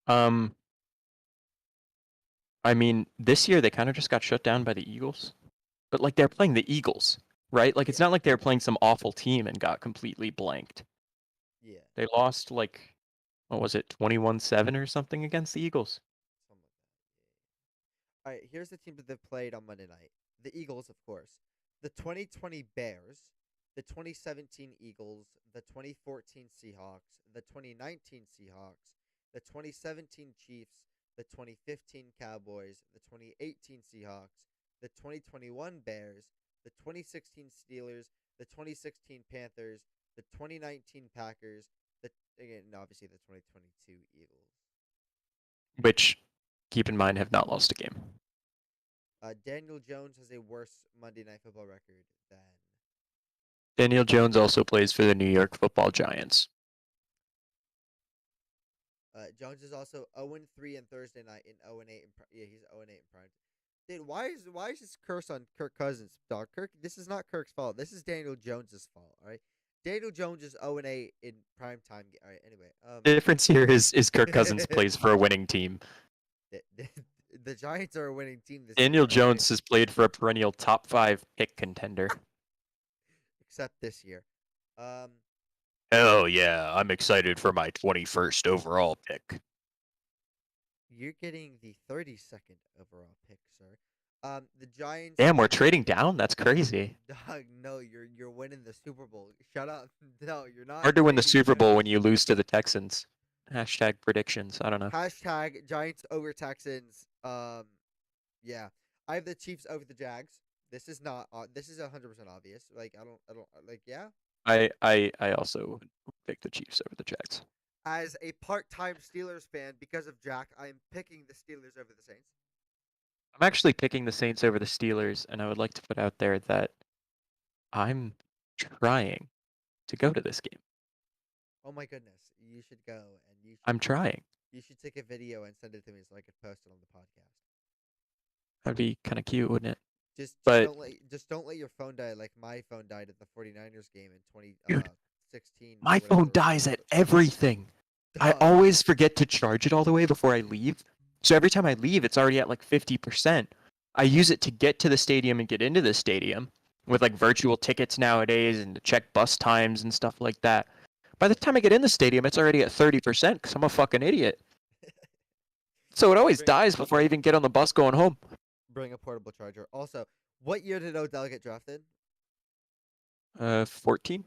Um, I mean, this year they kind of just got shut down by the Eagles, but like they're playing the Eagles, right? Like it's Yeah, not like they're playing some awful team and got completely blanked. yeah, They lost like what was it, 21-7 or something against the Eagles. something like that. All right, here's the teams that they've played on Monday night. The Eagles, of course. The 2020 Bears, the 2017 Eagles, the 2014 Seahawks, the 2019 Seahawks, the 2017 Chiefs, the 2015 Cowboys, the 2018 Seahawks, the 2021 Bears, the 2016 Steelers, the 2016 Panthers, the 2019 Packers, the again obviously the 2022 Eagles. which, keep in mind, have not lost a game. Daniel Jones has a worse Monday Night Football record than Daniel Jones also plays for the New York Football Giants. Jones is also 0-3 in Thursday night and 0-8 yeah, he's 0-8 in prime. Dude, why is this curse on Kirk Cousins, dog? This is not Kirk's fault. This is Daniel Jones's fault, all right? Daniel Jones is 0-8 in prime time. All right, anyway. The difference here is Kirk Cousins plays for a winning team. The Giants are a winning team this Daniel year, Jones right? has played for a perennial top 5 pick contender. Except this year. Hell yeah, I'm excited for my 21st overall pick. You're getting the 32nd overall pick, sir. The Giants. Damn, we're trading down? That's crazy. Dog, no, you're winning the Super Bowl. Shut up. No, you're not. Hard to win the trading Super Bowl down. when you lose to the Texans. Hashtag predictions. I don't know. Hashtag Giants over Texans. Yeah, I have the Chiefs over the Jags. This is not. This is 100% obvious. Like I don't like. Yeah. I also pick the Chiefs over the Jags. As a part-time Steelers fan, because of Jack, I am picking the Steelers over the Saints. I'm actually picking the Saints over the Steelers, and I would like to put out there that I'm trying to go to this game. Oh my goodness, you should go and you should. I'm trying. You should take a video and send it to me so I could post it on the podcast. That'd be kind of cute, wouldn't it? Just But don't let your phone die like my phone died at the 49ers game in Dude, 2016. my phone dies at everything. I Dog. always forget to charge it all the way before I leave. So every time I leave, it's already at like 50%. I use it to get to the stadium and get into the stadium with like virtual tickets nowadays and to check bus times and stuff like that. By the time I get in the stadium, it's already at 30% because I'm a fucking idiot. So it always dies before I even get on the bus going home. Bring a portable charger. Also, what year did Odell get drafted? 14?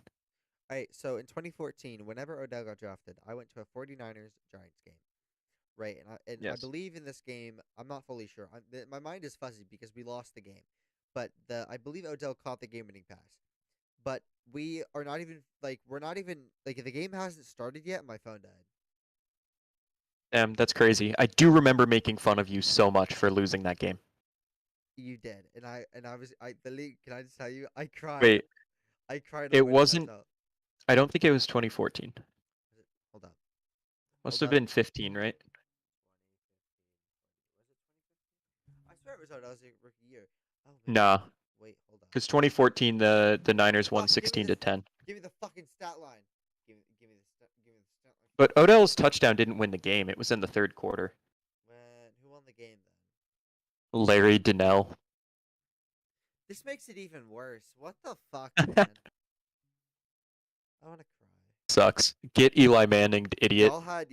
All right, so in 2014, whenever Odell got drafted, I went to a 49ers Giants game. Right, and I Yes. believe in this game, I'm not fully sure. My mind is fuzzy because we lost the game. But I believe Odell caught the game-winning pass. But we're not even the game hasn't started yet and my phone died. Damn, that's crazy. I do remember making fun of you so much for losing that game. You did. And I was the league, can I just tell you? I cried. Wait, I cried. it wasn't. I don't think it was 2014. Hold on. Must Hold have on. been 15, right? I swear it was Odell's rookie year. Oh, Nah, wait, hold on. because 2014 the Niners won Fuck, give me 16 to 10. Give me the fucking stat line. Give me the stat line. But Odell's touchdown didn't win the game. It was in the third quarter. Who won the game then? Larry Donnell. This makes it even worse. What the fuck, man? I want to cry. Sucks. Get Eli Manning, idiot. Y'all had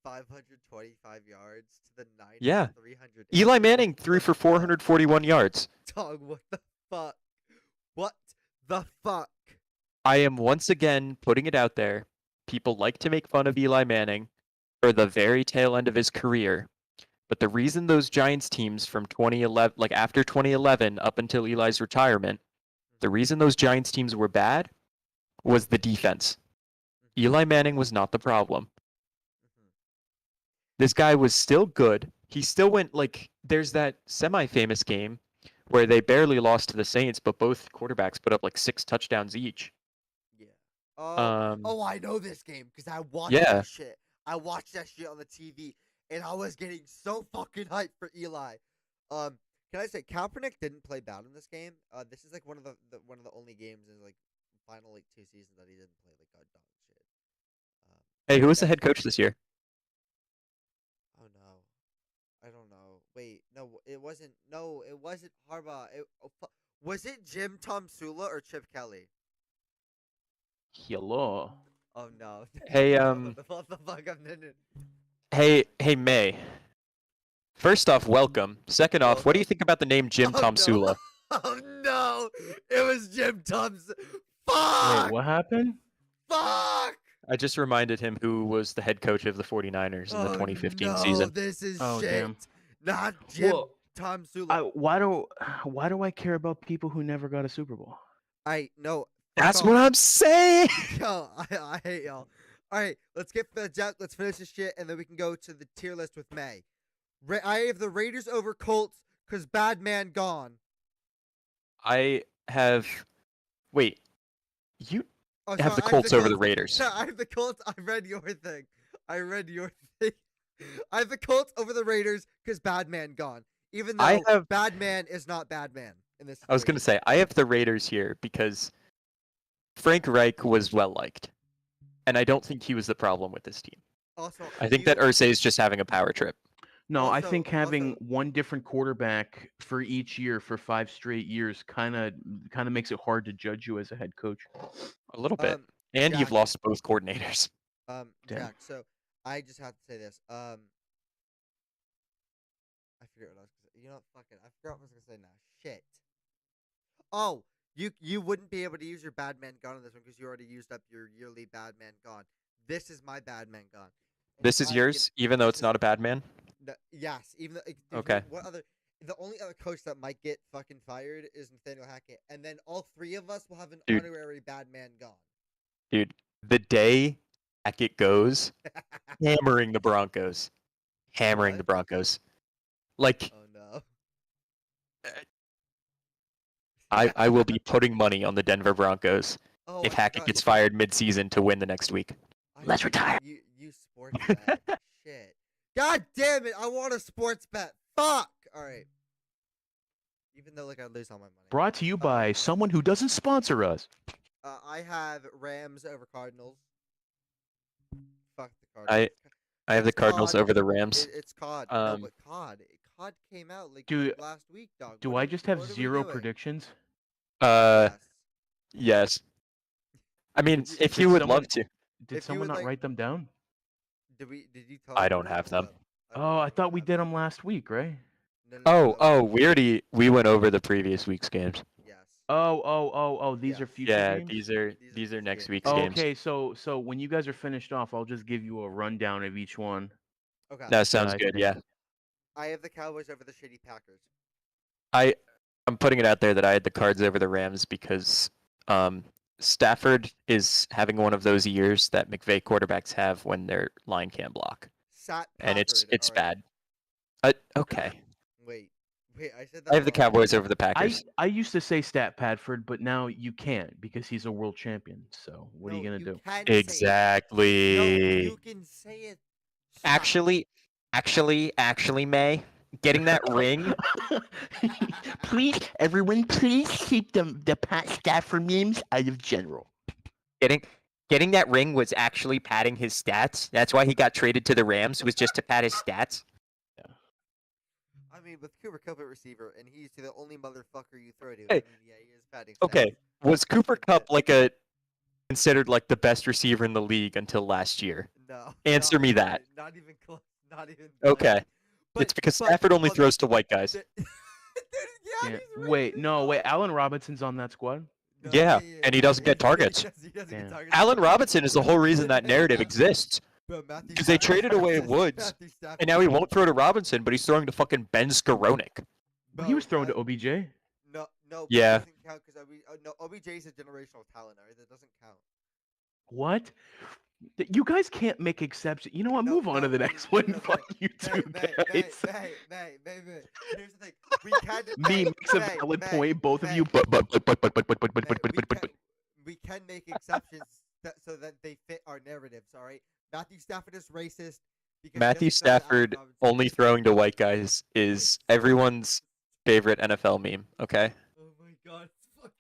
525 yards to the Niners. Yeah. 300. Eli Manning threw for 441 yards. Dog, what the fuck? What the fuck? I am once again putting it out there. People like to make fun of Eli Manning for the very tail end of his career. But the reason those Giants teams from 2011, like after 2011 up until Eli's retirement, the reason those Giants teams were bad was the defense. Eli Manning was not the problem. This guy was still good. He still went there's that semi-famous game where they barely lost to the Saints, but both quarterbacks put up like 6 touchdowns each. Yeah. I know this game because I watched that shit. I watched that shit on the TV, and I was getting so fucking hyped for Eli. Can I say Kaepernick didn't play bad in this game? This is like one of the only games in like final 2 seasons that he didn't play like god dog shit. Hey, who was the head coach this year? Oh no, I don't know. Wait, no, it wasn't. No, it wasn't Harbaugh. Was it Jim Tom Sula or Chip Kelly? Hello. Oh no. Hey, what the fuck? Hey, May. First off, welcome. Second off, what do you think about the name Jim Tom Sula? Oh no! It was Jim Tom. Fuck! Wait, what happened? Fuck! I just reminded him who was the head coach of the 49ers in the 2015 no, season. this is Oh, shit. damn. Not Jim Well, Tom Sula. why do I care about people who never got a Super Bowl? No. That's what I'm saying. Yo, I hate y'all. All right, let's get let's finish this shit, and then we can go to the tier list with May. I have the Raiders over Colts because bad man gone. I have. Wait, you Oh, have sorry, the I Colts over the Colts. Raiders. No, I have the Colts. I read your thing. I have the Colts over the Raiders because bad man gone. Even though bad man is not bad man in this situation. I was gonna say I have the Raiders here because Frank Reich was well liked, and I don't think he was the problem with this team. Also, I think that Irsay is just having a power trip. No, I think having one different quarterback for each year for 5 straight years kind of makes it hard to judge you as a head coach. A little bit, and Jack, you've lost both coordinators. Jack. So I just have to say this. I forget what I was gonna say. You know, fucking, I forgot what I was gonna say now. Shit. Oh, you wouldn't be able to use your bad man gun on this one because you already used up your yearly bad man gun. This is my bad man gun. This is yours, even though it's not a bad man. No, yes, even though. Okay. What other? The only other coach that might get fucking fired is Nathaniel Hackett, and then all three of us will have an honorary bad man gone. Dude, the day Hackett goes, hammering the Broncos, the Broncos. Like, oh no. I will be putting money on the Denver Broncos if Hackett gets fired mid-season to win the next week. Let's retire. You sports bet. Shit. God damn it! I want a sports bet. Fuck. All right. Even though like I lose all my money. Brought to you by someone who doesn't sponsor us. I have Rams over Cardinals. Fuck the Cardinals. I have the Cardinals over the Rams. It's COD. No, but COD. COD came out like last week, dog. Do I just have 0 predictions? Yes. I mean, if you would love to. Did someone not write them down? Did you tell I don't have them. Oh, I thought we did them last week, right? No, we went over the previous week's games. Yes. Oh, these are future games? Yeah, these are next week's games. Okay, so when you guys are finished off, I'll just give you a rundown of each one. Okay. That sounds good, yeah. I have the Cowboys over the shitty Packers. I'm putting it out there that I had the Cards over the Rams because Stafford is having one of those years that McVay quarterbacks have when their line can't block. And it's bad. Okay. Wait, I said that. I have the Cowboys over the Packers. I used to say Stat Padford, but now you can't because he's a world champion. So what are you gonna do? Exactly. No, you can say it. Actually, May, getting that ring. Please, everyone, please keep the Pat Stafford memes out of general. Getting that ring was actually padding his stats. That's why he got traded to the Rams, was just to pad his stats. I mean, with Cooper Kupp at receiver, and he's the only motherfucker you throw to. Hey, I mean, yeah, he is padding stats. Okay, was Cooper Kupp considered like the best receiver in the league until last year? No. Answer me that. Not even close. Not even. Okay. It's because Stafford only throws to white guys. Dude, Wait, Allen Robinson's on that squad? No, yeah, and he doesn't get targets. He doesn't get targets. Allen Robinson is the whole reason that narrative exists. Because they traded away Woods, and now he won't throw to Robinson, but he's throwing to fucking Ben Skowronek. He was throwing to OBJ. No. Yeah. That doesn't count because OBJ is a generational talent. Alright, that doesn't count. What? You guys can't make exceptions. You know what? Move on to the next one. Fuck you two guys. Here's the thing. We can. Me makes a valid point. Both of you. But. We can make exceptions so that they fit our narratives. All right. Matthew Stafford is racist. Matthew Stafford only throwing to white guys is everyone's favorite NFL meme. Okay. Oh my god.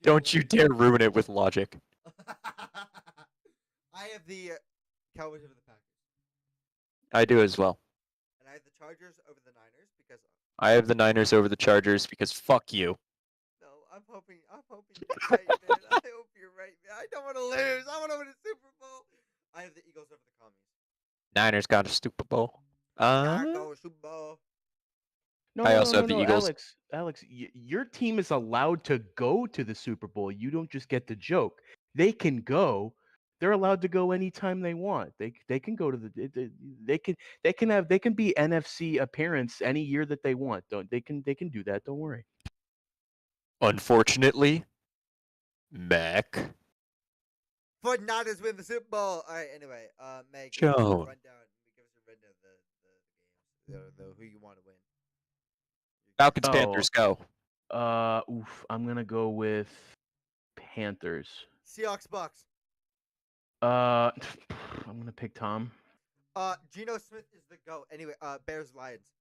Don't you dare ruin it with logic. I have the Cowboys over the Packers. I do as well. And I have the Chargers over the Niners because I have the Niners over the Chargers because fuck you. No, I'm hoping you're right, man. I hope you're right, man. I don't want to lose. I want to win a Super Bowl. I have the Eagles over the Commies. Niners got a Super Bowl. Super Bowl. I also have the Eagles. Alex, your team is allowed to go to the Super Bowl. You don't just get the joke. They can go. They're allowed to go anytime they want. They can go to they can be NFC appearance any year that they want. They can do that. Don't worry. Unfortunately, Mac. 49ers win the Super Bowl. All right. Anyway, Meg, give us a Joan. rundown. Give us a rundown of the games, the who you want to win. Falcons, Oh. Panthers, go. I'm gonna go with Panthers. Seahawks, Bucks. I'm gonna pick Tom. Geno Smith is the GOAT. Anyway, Bears, Lions.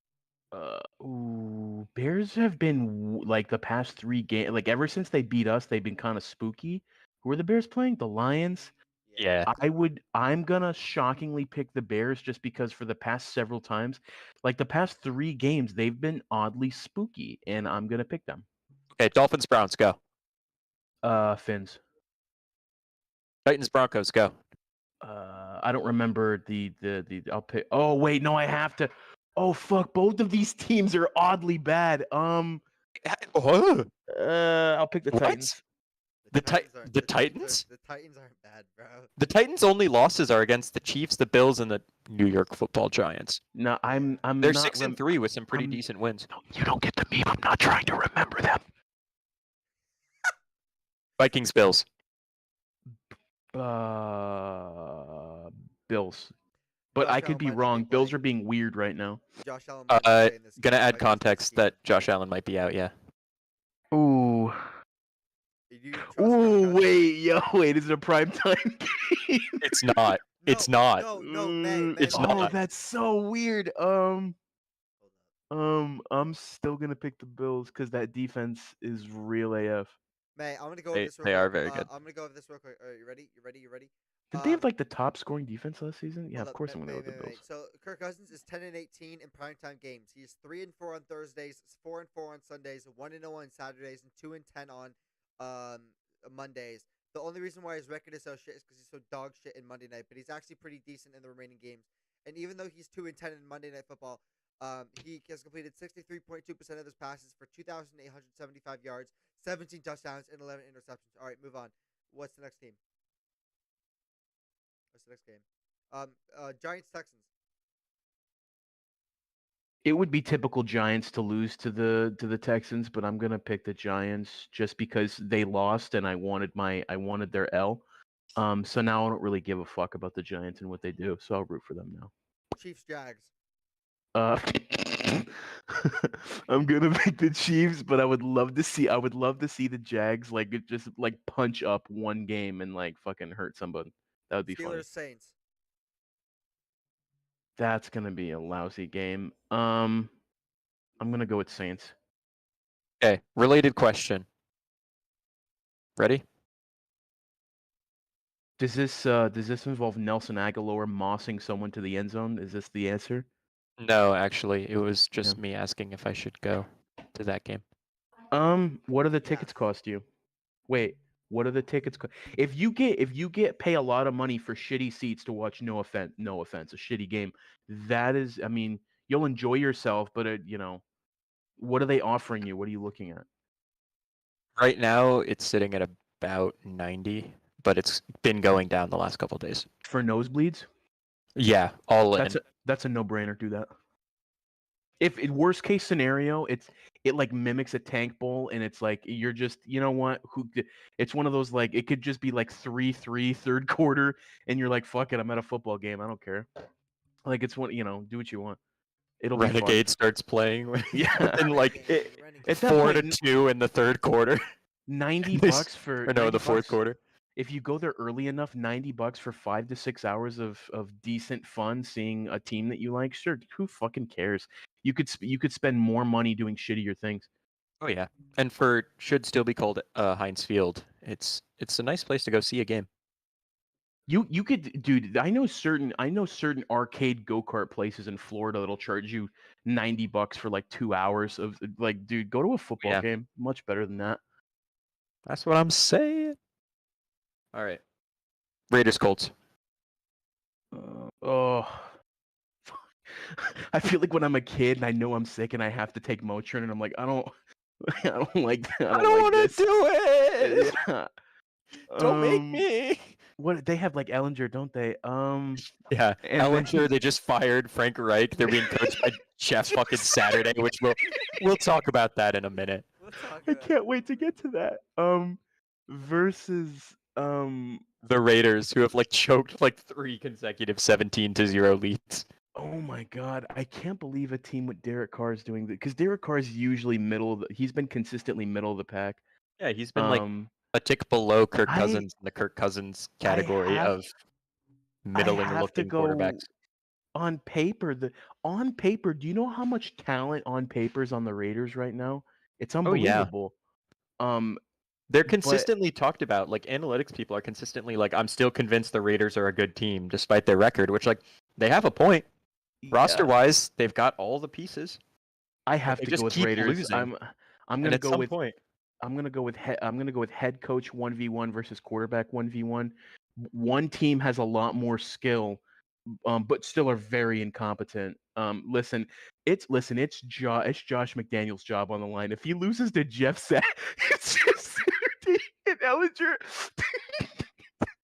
Bears have been like the past 3 games, like ever since they beat us, they've been kind of spooky. Who are the Bears playing? The Lions. Yeah. I'm gonna shockingly pick the Bears just because for the past several times, like the past 3 games, they've been oddly spooky, and I'm gonna pick them. Okay, Dolphins, Browns, go. Fins. Titans, Broncos, go. I don't remember the I'll pick. Oh wait, no, I have to. Oh fuck, both of these teams are oddly bad. Oh, I'll pick the What? Titans. The Titans Titans? The Titans aren't bad, bro. The Titans' only losses are against the Chiefs, the Bills, and the New York Football Giants. No, I'm They're not 6-3 with some pretty I'm- decent wins. You don't get the meme. I'm not trying to remember them. Vikings, Bills. Bills. But Josh I could Allen be might not wrong. be Bills playing. are being weird right now. Josh Allen might not play in this Gonna game. add Might be a context scheme. that Josh Allen might be out, yeah. Ooh. You trust Kirk Ooh, Cousins? wait, is it a prime time game? It's not. It's not. No, May. It's Oh, not. that's so weird. Hold up. I'm still gonna pick the Bills because that defense is real AF. May, I'm gonna go over this real They quick. are very good. I'm gonna go over this real quick. All right, you ready? You ready? Did they have like the top scoring defense last season? Yeah, Hold of up, course I'm May, gonna go with the May. Bills. So Kirk Cousins is 10-18 in primetime games. He is 3-4 on Thursdays, 4-4 on Sundays, 1-0 on Saturdays, and 2-10 on Mondays. The only reason why his record is so shit is because he's so dog shit in Monday night, but he's actually pretty decent in the remaining games. And even though he's 2-10 in Monday Night Football, he has completed 63.2% of his passes for 2,875 yards, 17 touchdowns, and 11 interceptions. All right, move on. What's the next team? What's the next game? Giants, Texans. It would be typical Giants to lose to the Texans, but I'm gonna pick the Giants just because they lost and I wanted their L. So now I don't really give a fuck about the Giants and what they do, so I'll root for them now. Chiefs, Jags. I'm gonna pick the Chiefs, but I would love to see the Jags just punch up one game and fucking hurt somebody. That would be funny. Steelers, Saints. That's gonna be a lousy game. I'm gonna go with Saints. Okay, related question. Ready? Does this involve Nelson Aguilar mossing someone to the end zone? Is this the answer? No, actually, it was just Yeah. me asking if I should go to that game. What do the tickets cost you? Wait, what do the tickets cost? If you pay a lot of money for shitty seats to watch no offense, a shitty game, that is, I mean, you'll enjoy yourself, but what are they offering you? What are you looking at? Right now, it's sitting at about 90, but it's been going down the last couple of days. For nosebleeds? Yeah, all in. That's a no-brainer. Do that. If in worst case scenario, it mimics a tank bowl, and it's like you're just, you know what? It's one of those it could just be 3-3 third quarter, and you're like, fuck it, I'm at a football game. I don't care. It's one, do what you want. It'll be fun. Renegade starts playing. Yeah. And Renegade. At that 4-2 in the third quarter. $90 for Or no, the fourth quarter. If you go there early enough, $90 for 5 to 6 hours of decent fun seeing a team that you like. Sure, who fucking cares? You could spend more money doing shittier things. Oh yeah, and should still be called Heinz Field. It's a nice place to go see a game. You could, dude. I know certain arcade go-kart places in Florida that'll charge you $90 for 2 hours of dude. Go to a football game. Much better than that. That's what I'm saying. All right, Raiders, Colts. I feel like when I'm a kid and I know I'm sick and I have to take Motrin and I'm like, I don't like that. I don't want to this. do it. Yeah. Don't make me. what they have like Ellinger, don't they? Yeah, And Ellinger, they just fired Frank Reich. They're being coached by Jeff fucking Saturday, which we'll talk about that in a minute. We'll talk I about can't it. wait to get to that. Versus The Raiders, who have like choked like 3 consecutive 17-0 leads. oh my god, I can't believe a team with Derek Carr is doing that because Derek Carr is usually he's been consistently middle of the pack. Yeah, he's been like Um, a tick below Kirk I Cousins in the Kirk Cousins I category have of I middling have to looking go quarterbacks. on paper. On paper, do you know how much talent on paper is on the Raiders right now? It's Oh yeah. unbelievable. Um, They're but consistently talked about. Like analytics people are consistently like, I'm still convinced the Raiders are a good team despite their record, which like they have a point. Roster yeah, wise, they've got all the pieces, I but have they to go just with keep Raiders. losing. I'm And gonna at go some with point, I'm gonna go with head coach 1v1 versus quarterback 1v1. One team has a lot more skill, but still are very incompetent. It's Josh McDaniel's job on the line. If he loses to Jeff Sack, it's just and Ellinger.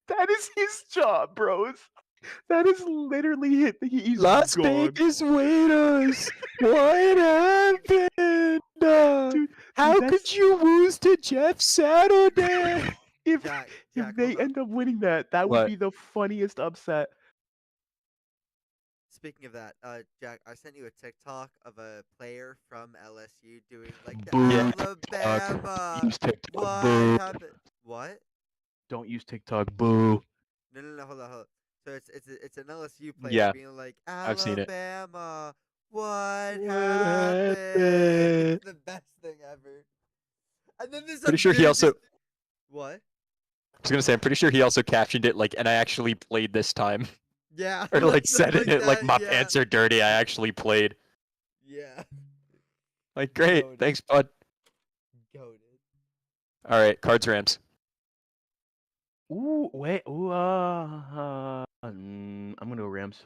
That is his job, bros. That is literally it. He's Las gone. Vegas Raiders, what happened? Dude, How that's could you lose to Jeff Saturday? if Jack, if hold they up. end up winning that would What? be the funniest upset. Speaking of that, Jack, I sent you a TikTok of a player from LSU doing like the Boo, Yeah. TikTok. Alabama. Use TikTok. What Boo. happened? What? Don't use TikTok. Boo. No, hold on. So it's an LSU player Yeah, being like I've seen it. Alabama. What What happened? happened? It's the best thing ever. And then there's a Pretty sure he there's also. this, what? I was gonna say, I'm pretty sure he also captioned it like, and I actually played this time, Yeah, or like stuff said it like like that. my Yeah, pants are dirty. I actually played. yeah. Like, great, Goated. thanks, bud. Goated. All right, Cards Rams. Ooh, wait. Ooh, I'm gonna go Rams.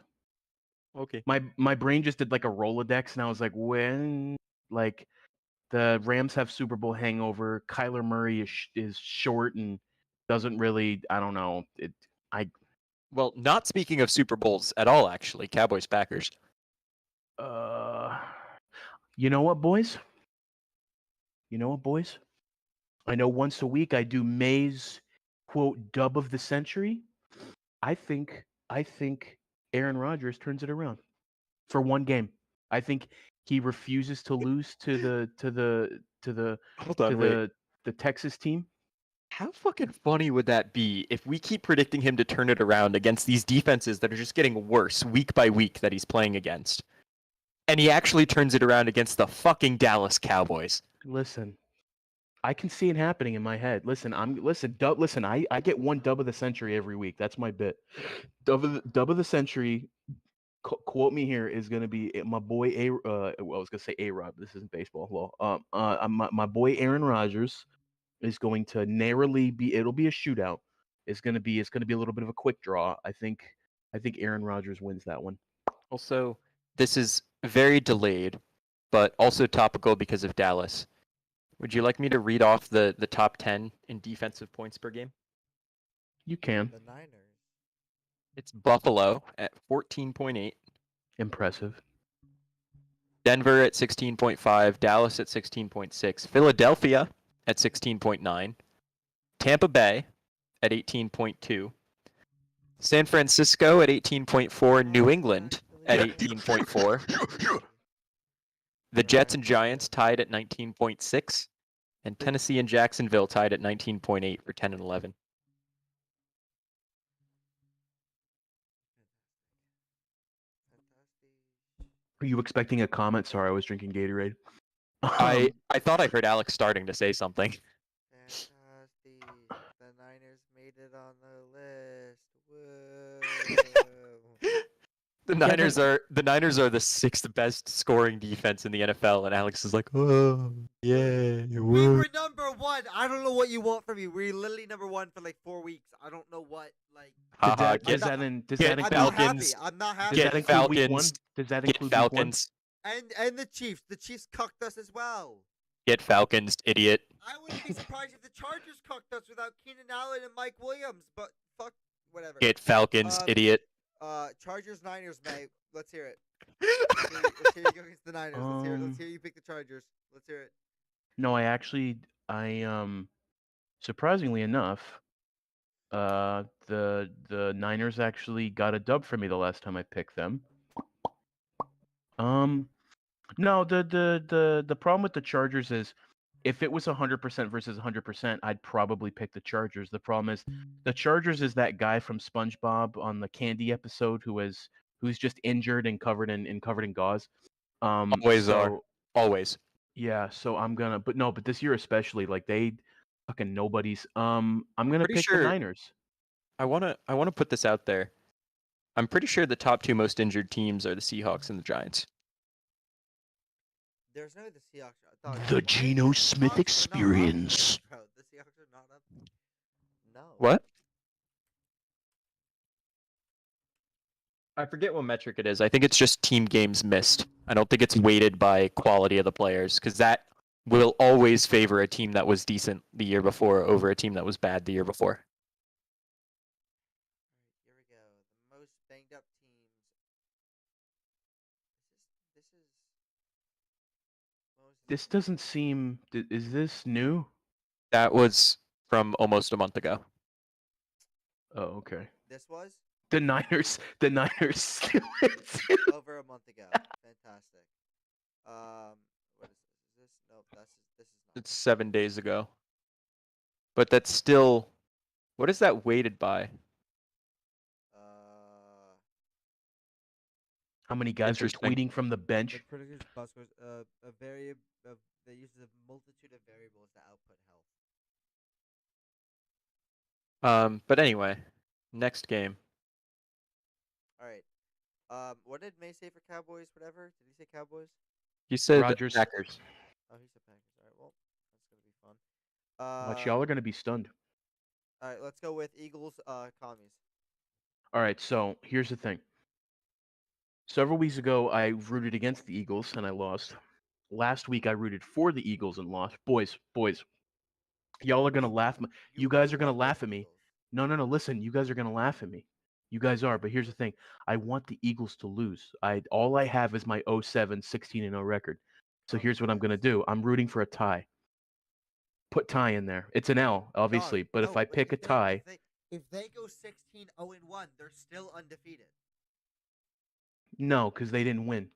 Okay. My brain just did like a Rolodex, and I was like, when like the Rams have Super Bowl hangover. Kyler Murray is short and doesn't really. I don't know. I Well, not speaking of Super Bowls at all, actually. Cowboys Packers. uh, you know what, boys? You know what, boys? I know once a week I do May's quote dub of the century. I think Aaron Rodgers turns it around for one game. I think he refuses to lose to Hold on, wait. the Texas team. How fucking funny would that be if we keep predicting him to turn it around against these defenses that are just getting worse week by week that he's playing against? And he actually turns it around against the fucking Dallas Cowboys. Listen, I can see it happening in my head. Listen, I get one dub of the century every week. That's my bit. Dub of the century. Quote me here is gonna be my boy well, I was gonna say A-Rod. This isn't baseball. Well, my boy Aaron Rodgers is going to narrowly be. It'll be a shootout. It's gonna be a little bit of a quick draw. I think Aaron Rodgers wins that one. Also, this is very delayed, but also topical because of Dallas. Would you like me to read off the top 10 in defensive points per game? You can. The Niners. It's Buffalo at 14.8, Impressive. Denver at 16.5, Dallas at 16.6, Philadelphia at 16.9, Tampa Bay at 18.2, San Francisco at 18.4, New England at 18.4, the Jets and Giants tied at 19.6, and Tennessee and Jacksonville tied at 19.8 for 10 and 11. Are you expecting a comment? Sorry, I was drinking Gatorade. I thought I heard Alex starting to say something. Fantastic. The Niners made it on the list. Whoa. The Niners are the 6th best scoring defense in the NFL, and Alex is like, oh yeah, We woo." were number one. I don't know what you want from me. We're literally number one for like 4 weeks. I don't know what like. Haha, does get that include get I'm not Falcons. happy. I'm not happy. Does Get that include week one? Falcons. Does that Get include week one? Falcons. And the Chiefs. The Chiefs cucked us as well. Get Falcons, idiot. I wouldn't be surprised if the Chargers cucked us without Keenan Allen and Mike Williams. But fuck Whatever. Get Falcons, idiot. Chargers Niners, mate. Let's hear it. Let's hear you go against the Niners. Let's hear you pick the Chargers. Let's hear it. No, surprisingly enough, the Niners actually got a dub for me the last time I picked them. No, the problem with the Chargers is if it was 100% versus 100%, I'd probably pick the Chargers. The problem is the Chargers is that guy from SpongeBob on the Candy episode who's just injured and covered in gauze. Always are. Always. Yeah, so but this year especially, like they fucking nobodies. I'm gonna Pretty pick the sure- Niners. I wanna put this out there. I'm pretty sure the top two most injured teams are the Seahawks and the Giants. There's no the Seahawks. Dog, The what? Geno The Smith Seahawks are not up experience. there, bro. The Seahawks are not up. No. What? I forget what metric it is. I think it's just team games missed. I don't think it's weighted by quality of the players, because that will always favor a team that was decent the year before over a team that was bad the year before. All right, here we go. The most banged up teams. This is. What was This doesn't seem. Is this new? That was from almost a month ago. Oh, okay. This was The Niners. The Niners steal it. over a month ago. Fantastic. What is this? Is this? Nope. This is not. It's 7 days ago. But that's still. What is that weighted by? How many guys are Interesting. tweeting from the bench? The predictors buskers. They use a multitude of variables to output health. But anyway, next game. All right. What did May say for Cowboys? Whatever. Did he say Cowboys? You said Rodgers. Packers. Oh, he said Packers. All right. Well, that's gonna be fun. Watch, y'all are gonna be stunned. All right. Let's go with Eagles. Commies. All right, so here's the thing. Several weeks ago, I rooted against the Eagles and I lost. Last week, I rooted for the Eagles and lost. Boys, y'all are gonna laugh. You guys are gonna laugh at me. No. Listen, you guys are gonna laugh at me. You guys are, but here's the thing. I want the Eagles to lose. All I have is my 07 16-0 record. So here's what I'm gonna do. I'm rooting for a tie. Put tie in there. It's an L, obviously, but if I pick a tie, if they go 16-0-1, they're still undefeated. no, because they didn't win.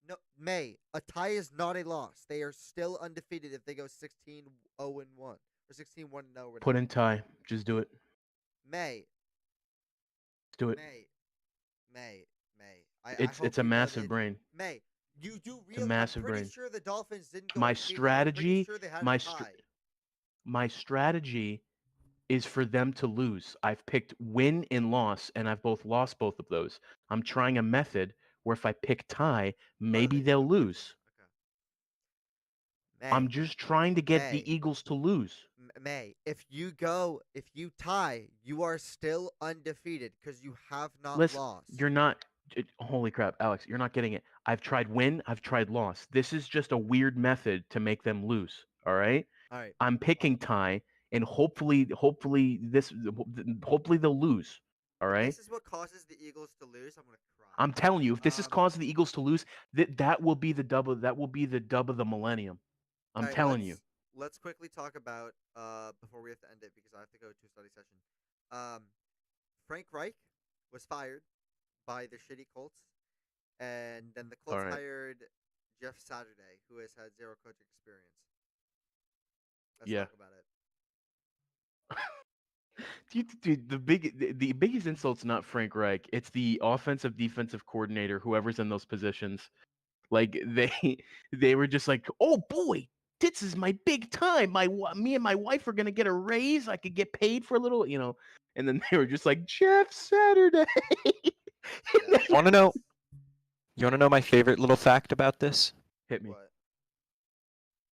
No, May, a tie is not a loss. They are still undefeated if they go 16-0-1 or 16-1-0. Put in tie. Just do it. May. Do it. May. It's a massive brain. May, you do It's a massive I'm pretty brain. sure the Dolphins didn't go My undefeated. I'm strategy, pretty sure they had my a str- tie. My strategy is for them to lose. I've picked win and loss, and I've lost both of those. I'm trying a method where if I pick tie, maybe Okay, they'll okay, lose. May, I'm just trying to get the May. Eagles to lose. May, if you tie, you are still undefeated because you have not Listen, lost. you're not. Holy crap, Alex, you're not getting it. I've tried win, I've tried loss. This is just a weird method to make them lose. All right. All right. I'm picking tie, and hopefully they'll lose. All right. This is what causes the Eagles to lose. I'm gonna cry. I'm telling you, if this is causing the Eagles to lose, that will be the dub. That will be the dub of the millennium. I'm Alright, telling you. Let's quickly talk about before we have to end it because I have to go to a study session. Frank Reich was fired by the shitty Colts, and then the Colts Alright. hired Jeff Saturday, who has had zero coaching experience. Let's Yeah. talk about it. Dude, the biggest insult's not Frank Reich. It's the offensive defensive coordinator, whoever's in those positions. Like they were just like, oh boy, this is my big time. Me and my wife are gonna get a raise. I could get paid for a little, And then they were just like, Jeff Saturday. Yeah. You want to know my favorite little fact about this? Hit me. What?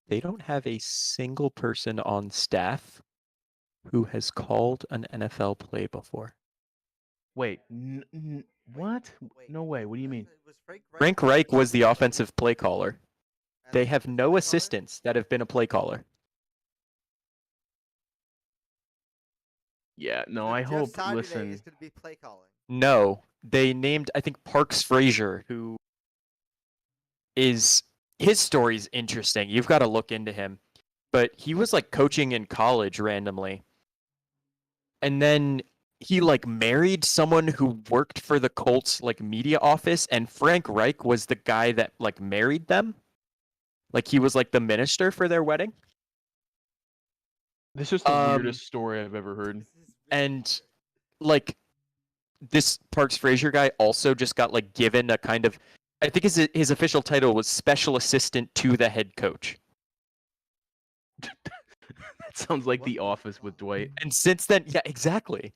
They don't have a single person on staff who has called an NFL play before. Wait, what? Wait, No way. What do you mean? Was Frank Frank Reich was the offensive play caller. and They the have defensive no play caller? assistants that have been a play caller. Yeah, no, So I Jeff hope. Saturday Listen, is going to be play calling. No, they named I think Parks Frazier, who is his story's interesting. You've got to look into him. But he was like coaching in college randomly. And then he like married someone who worked for the Colts like media office, and Frank Reich was the guy that like married them. Like he was like the minister for their wedding. this is the weirdest story I've ever heard. This is really And like this Parks Frazier guy also just got like given a kind of, I think his official title was special assistant to the head coach. That sounds like What The the Office with fuck? Dwight. And since then, yeah, exactly.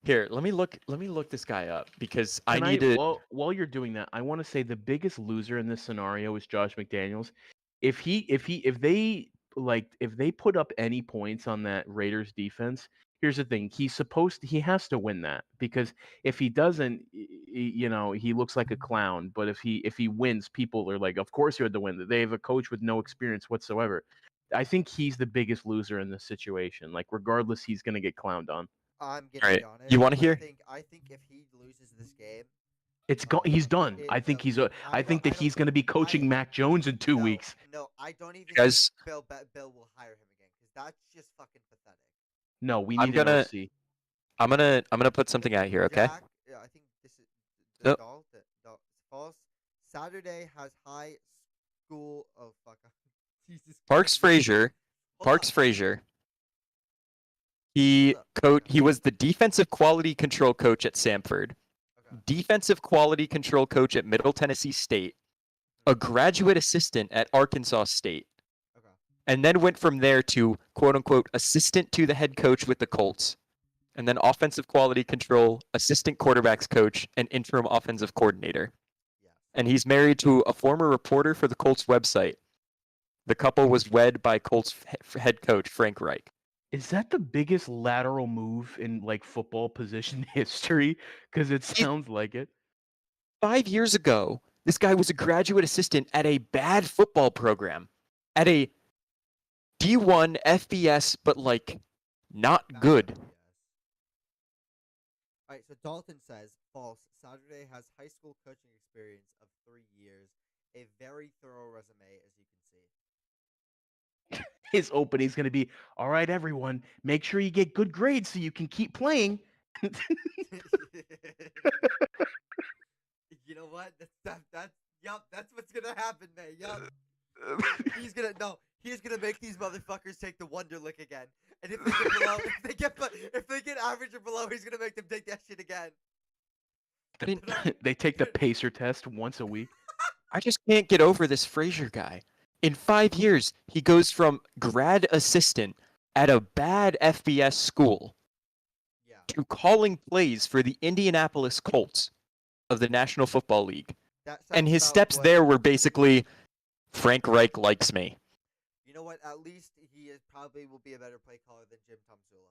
Here, let me look this guy up because I Can need to. while you're doing that, I want to say the biggest loser in this scenario is Josh McDaniels. If they put up any points on that Raiders defense, here's the thing: he has to win that, because if he doesn't, he looks like a clown. But if he wins, people are like, of course you had to win. They have a coach with no experience whatsoever. I think he's the biggest loser in this situation. Like, regardless, he's gonna get clowned on. I'm gonna All be right, honest. you want to hear? I think if he loses this game, He's done. it, I think no, he's. I I don't. think that I don't. he's going to be coaching Mac Jones in 2 weeks. No, I don't even You think guys, Bill will hire him again because that's just fucking pathetic. No, we I'm need an gonna OC. I'm gonna put something out here, okay? Jack, yeah, I think this is So, the false. Saturday has high school. Oh fuck! Jesus Parks Christ! Frazier, Hold Parks up. Frazier. Hold up. He was the defensive quality control coach at Samford, Okay. defensive quality control coach at Middle Tennessee State, a graduate assistant at Arkansas State, Okay. and then went from there to quote unquote assistant to the head coach with the Colts, and then offensive quality control, assistant quarterbacks coach, and interim offensive coordinator. Yes. And he's married to a former reporter for the Colts website. The couple was wed by Colts head coach Frank Reich. Is that the biggest lateral move in like football position history? Because it sounds like it. 5 years ago, this guy was a graduate assistant at a bad football program, at a D1 FBS, but like not Bad good. FBS. All right. So Dalton says false. Saturday has high school coaching experience of 3 years, a very thorough resume, as you can see. His opening's going to be, all right, everyone, make sure you get good grades so you can keep playing. You know what? That's yup. That's what's gonna happen, man. Yup. He's gonna make these motherfuckers take the Wonderlick again. And if they get below, if they get average or below, he's gonna make them take that shit again. They take the pacer test once a week. I just can't get over this Frazier guy. In 5 years, he goes from grad assistant at a bad FBS school Yeah. to calling plays for the Indianapolis Colts of the National Football League. That And sounds his about steps what- there were basically Frank Reich likes me. You know what? At least he is probably will be a better play caller than Jim Tomsula.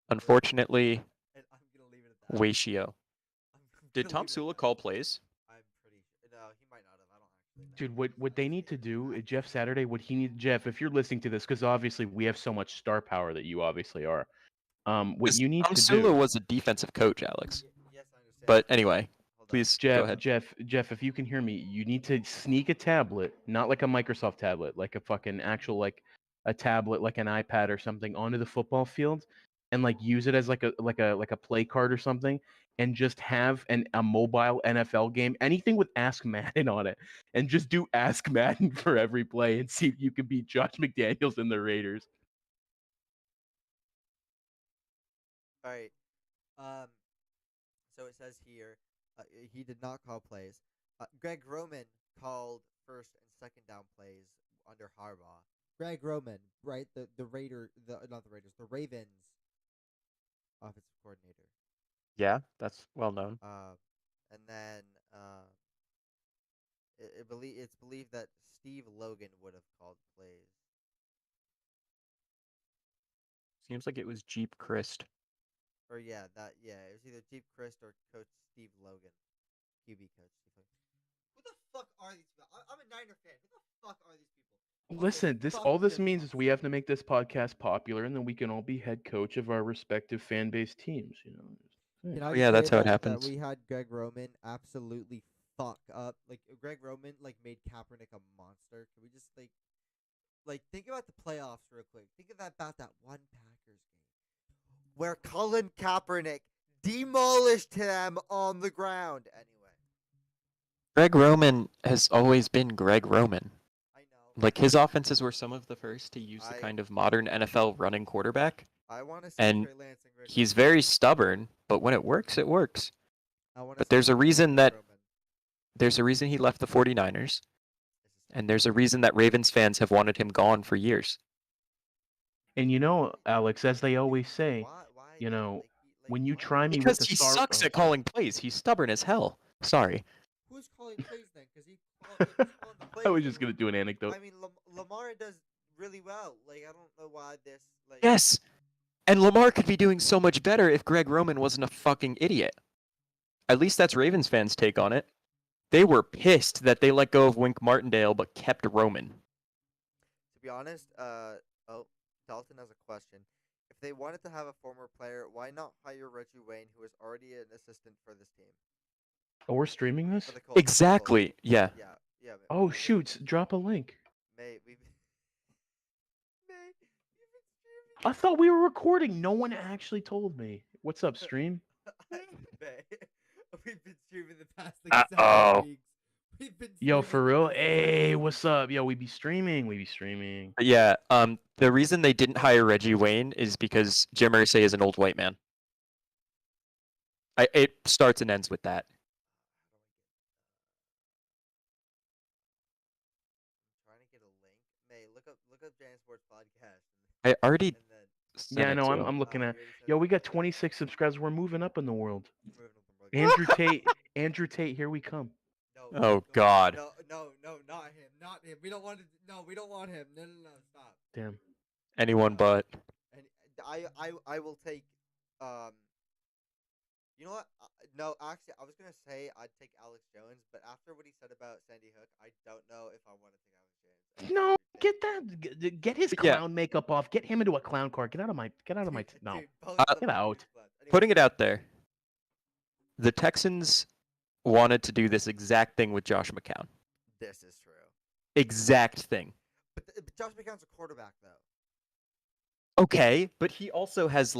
Unfortunately, And I'm gonna leave it at that. Ratio. I'm Did gonna Tom leave it at Sula that. call plays? I'm pretty sure. No, he might not have. I don't actually know. Dude, what they need to do, Jeff Saturday, Jeff, if you're listening to this, because obviously we have so much star power that you obviously are. What you need Tom to Sula do, was a defensive coach, Alex. Yes, I understand. But anyway, Hold on. please go ahead. Jeff, if you can hear me, you need to sneak a tablet, not like a Microsoft tablet, like a fucking actual like a tablet, like an iPad or something, onto the football field, and like use it as like a play card or something, and just have a mobile NFL game, anything with Ask Madden on it, and just do Ask Madden for every play, and see if you can beat Josh McDaniels and the Raiders. All right. So it says here, he did not call plays. Greg Roman called first and second down plays under Harbaugh. Greg Roman, right? The not the Raiders, the Ravens offensive coordinator. Yeah, that's well known. And then it's believed that Steve Logan would have called plays. Seems like it was Jeep Christ. Or it was either Chief Christ or Coach Steve Logan, QB coach. Steve Logan. Who the fuck are these people? I'm a Niner fan. Who the fuck are these people? Listen, all this means is we have to make this podcast popular, and then we can all be head coach of our respective fan base teams. Can Oh I yeah, just say that's how it that happens. we had Greg Roman absolutely fuck up? Like Greg Roman made Kaepernick a monster. Can we just think about the playoffs real quick? Think about that one Packers game where Colin Kaepernick demolished him on the ground. Anyway, Greg Roman has always been Greg Roman. I know. Like his offenses were some of the first to use the I kind of modern NFL running quarterback, I want to see and Trey Lance and Greg. he's very stubborn, but when it works, it works. I want to. But there's a reason Greg Roman. there's a reason he left the 49ers, and there's a reason that Ravens fans have wanted him gone for years. And Alex, as they always say, Why, when you try me Because with the he star, sucks at calling plays. He's stubborn as hell. Sorry. Who's calling plays then? Because he's calling the plays. I was just gonna do an anecdote. I mean, Lamar does really well. I don't know why this. Yes. And Lamar could be doing so much better if Greg Roman wasn't a fucking idiot. At least that's Ravens fans' take on it. They were pissed that they let go of Wink Martindale but kept Roman. To be honest, Dalton has a question. If they wanted to have a former player, why not hire Reggie Wayne, who is already an assistant for this team? Oh, we're streaming this? For the Colts. Exactly. Yeah. Yeah. Oh, shoot. Drop a link. May, you've been I thought we were recording. No one actually told me. What's up, stream? We've been streaming the past Uh-oh. 7 weeks. We've been Yo, streaming for the real? past Hey, 7 what's weeks. up? Yo, we be streaming. But yeah, the reason they didn't hire Reggie Wayne is because Jim Irsay is an old white man. It starts and ends with that. I'm trying to get a link. May, look up Jan Sports Podcast. I already And then sent Yeah, I it know. to I'm him. looking you at. already said Yo, it. we got 26 subscribers. We're moving up in the world. Moving up the world. Andrew Tate, here we come. No, Oh, God. No, not him. Not him. We don't want to. No, we don't want him. No, stop. Damn. Anyone but. And I will take. You know what? No, actually, I was gonna say I'd take Alex Jones, but after what he said about Sandy Hook, I don't know if I want to take Alex Jones. No, get that. Get his Yeah. clown makeup off. Get him into a clown car. Get out of my. No. Dude, both Uh, of them get are out. huge sluts. Anyway, Putting it out there, the Texans wanted to do this exact thing with Josh McCown. this is true. Exact thing. But Josh McCown's a quarterback, though. Okay, but he also has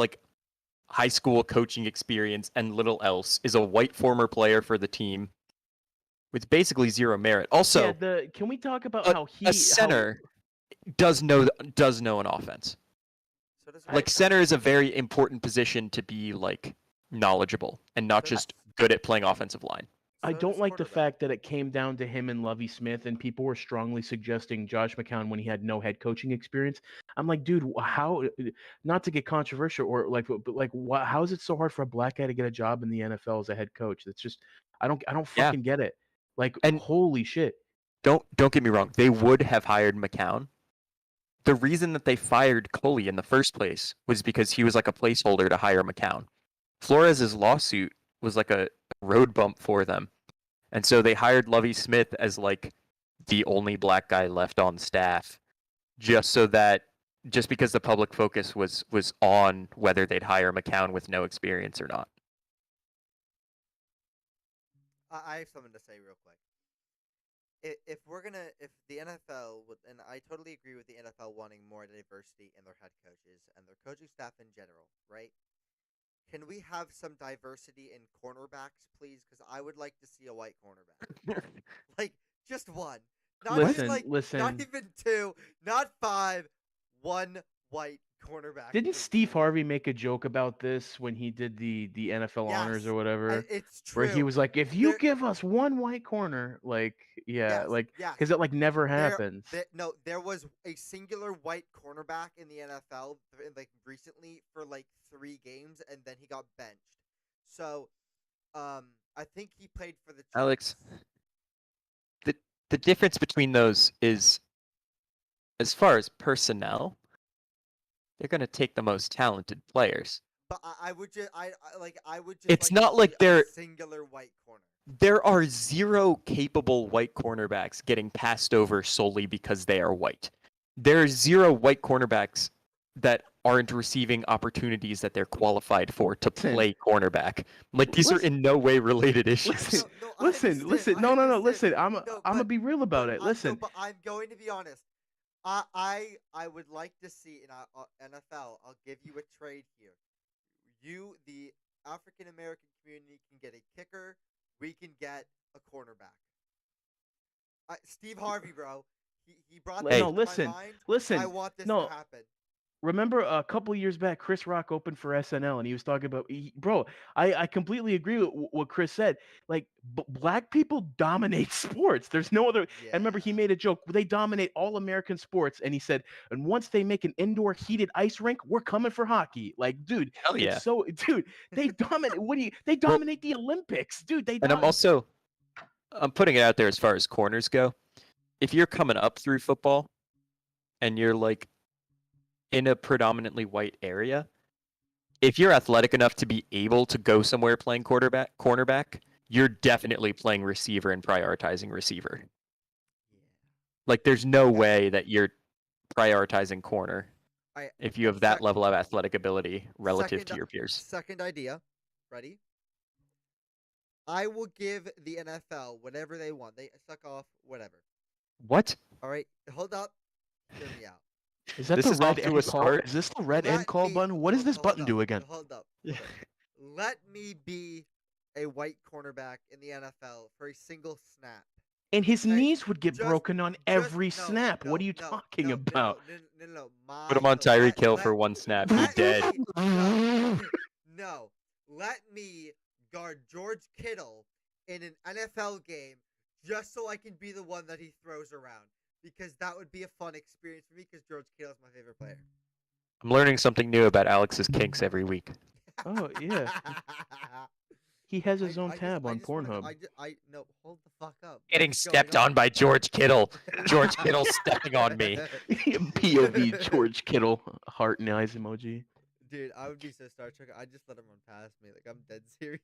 high school coaching experience and little else, is a white former player for the team with basically zero merit. Also, Yeah, can we talk about how he a center does know an offense. So does Center is a very important position to be knowledgeable and not just good at playing offensive line. I so don't does like the quarterback. fact that it came down to him and Lovie Smith, and people were strongly suggesting Josh McCown when he had no head coaching experience. I'm like, dude, how? Not to get controversial, or how is it so hard for a black guy to get a job in the NFL as a head coach? It's just, I don't fucking get it. And holy shit. Don't get me wrong. They would have hired McCown. The reason that they fired Coley in the first place was because he was a placeholder to hire McCown. Flores' lawsuit was a road bump for them. And so they hired Lovie Smith as the only black guy left on staff, just because the public focus was on whether they'd hire McCown with no experience or not. I have something to say real quick. If the NFL would, and I totally agree with the NFL wanting more diversity in their head coaches and their coaching staff in general, right? Can we have some diversity in cornerbacks, please? Because I would like to see a white cornerback. Just one. Not listen. Not even two. Not five. One white cornerback. Didn't please. Steve Harvey make a joke about this when he did the NFL honors or whatever? It's true. Where he was like, if you give us one white corner, because it never happens. There was a singular white cornerback in the NFL recently for 3 games, and then he got benched. So, I think he played for the Chiefs. Alex, the difference between those is, as far as personnel, they're going to take the most talented players. But I would just It's not like they're singular white corner. there are 0 capable white cornerbacks getting passed over solely because they are white. There are 0 white cornerbacks that aren't receiving opportunities that they're qualified for to play cornerback. Like, these are in no way related issues. Listen. No. Listen, I'm gonna be real about it. Listen, but I'm going to be honest. I would like to see in NFL. I'll give you a trade here. You, the African American community, can get a kicker. We can get a cornerback. Steve Harvey, bro. He brought this no, to listen, my mind. listen. I want this No, to happen. remember a couple years back, Chris Rock opened for SNL, and he was talking about, bro. I completely agree with what Chris said. Like, black people dominate sports. There's no other. Yeah. And remember, he made a joke. They dominate all American sports, and he said, and once they make an indoor heated ice rink, we're coming for hockey. Like, dude, Hell yeah. it's so, dude, they dominate. They dominate the Olympics, dude. And I'm putting it out there as far as corners go. If you're coming up through football and you're like in a predominantly white area, if you're athletic enough to be able to go somewhere playing cornerback, you're definitely playing receiver and prioritizing receiver. Yeah. Like, there's no way that you're prioritizing corner if you have that level of athletic ability relative to your peers. Second idea. Ready? I will give the NFL whatever they want. They suck off whatever. What? All right, hold up. Hear me out. Is that This the is red off to end a call? start. Is this the red end call button? What does this button do again? Hold up. Let me be a white cornerback in the NFL for a single snap. And his Like, knees would get broken on every snap. What are you talking about? No. Put him on Tyreek Hill for one snap. He's dead. No. Let me guard George Kittle in an NFL game just so I can be the one that he throws around. Because that would be a fun experience for me because George Kittle is my favorite player. I'm learning something new about Alex's kinks every week. Oh, yeah. He has his own tab on Pornhub. No, hold the fuck up. Getting stepped on by George Kittle. George Kittle stepping on me. POV George Kittle, heart and eyes emoji. Dude, I would be so Star Trek. I just let him run past me. Like, I'm dead serious.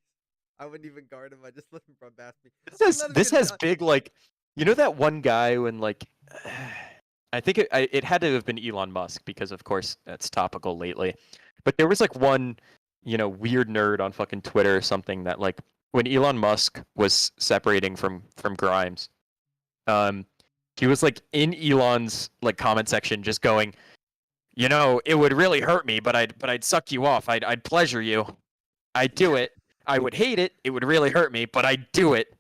I wouldn't even guard him. I just let him run past me. This has big, like, you know that one guy when, like, I think it had to have been Elon Musk because, of course, that's topical lately. But there was, like, one, weird nerd on fucking Twitter or something that, like, when Elon Musk was separating from Grimes, he was, like, in Elon's, like, comment section just going, it would really hurt me, but I'd suck you off. I'd pleasure you. I'd do it. I would hate it. It would really hurt me, but I'd do it.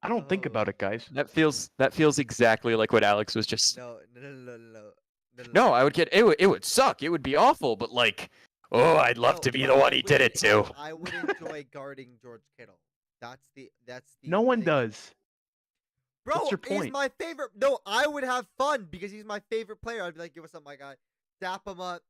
I don't think about it, guys. That feels exactly like what Alex was just. No. No, I would get it. It would suck. It would be awful. But like, I'd love to be the one he did it to. I would enjoy guarding George Kittle. That's the. No one does. Bro, what's your point? He's my favorite. No, I would have fun because he's my favorite player. I'd be like, "Give us up, my guy." Dap him up.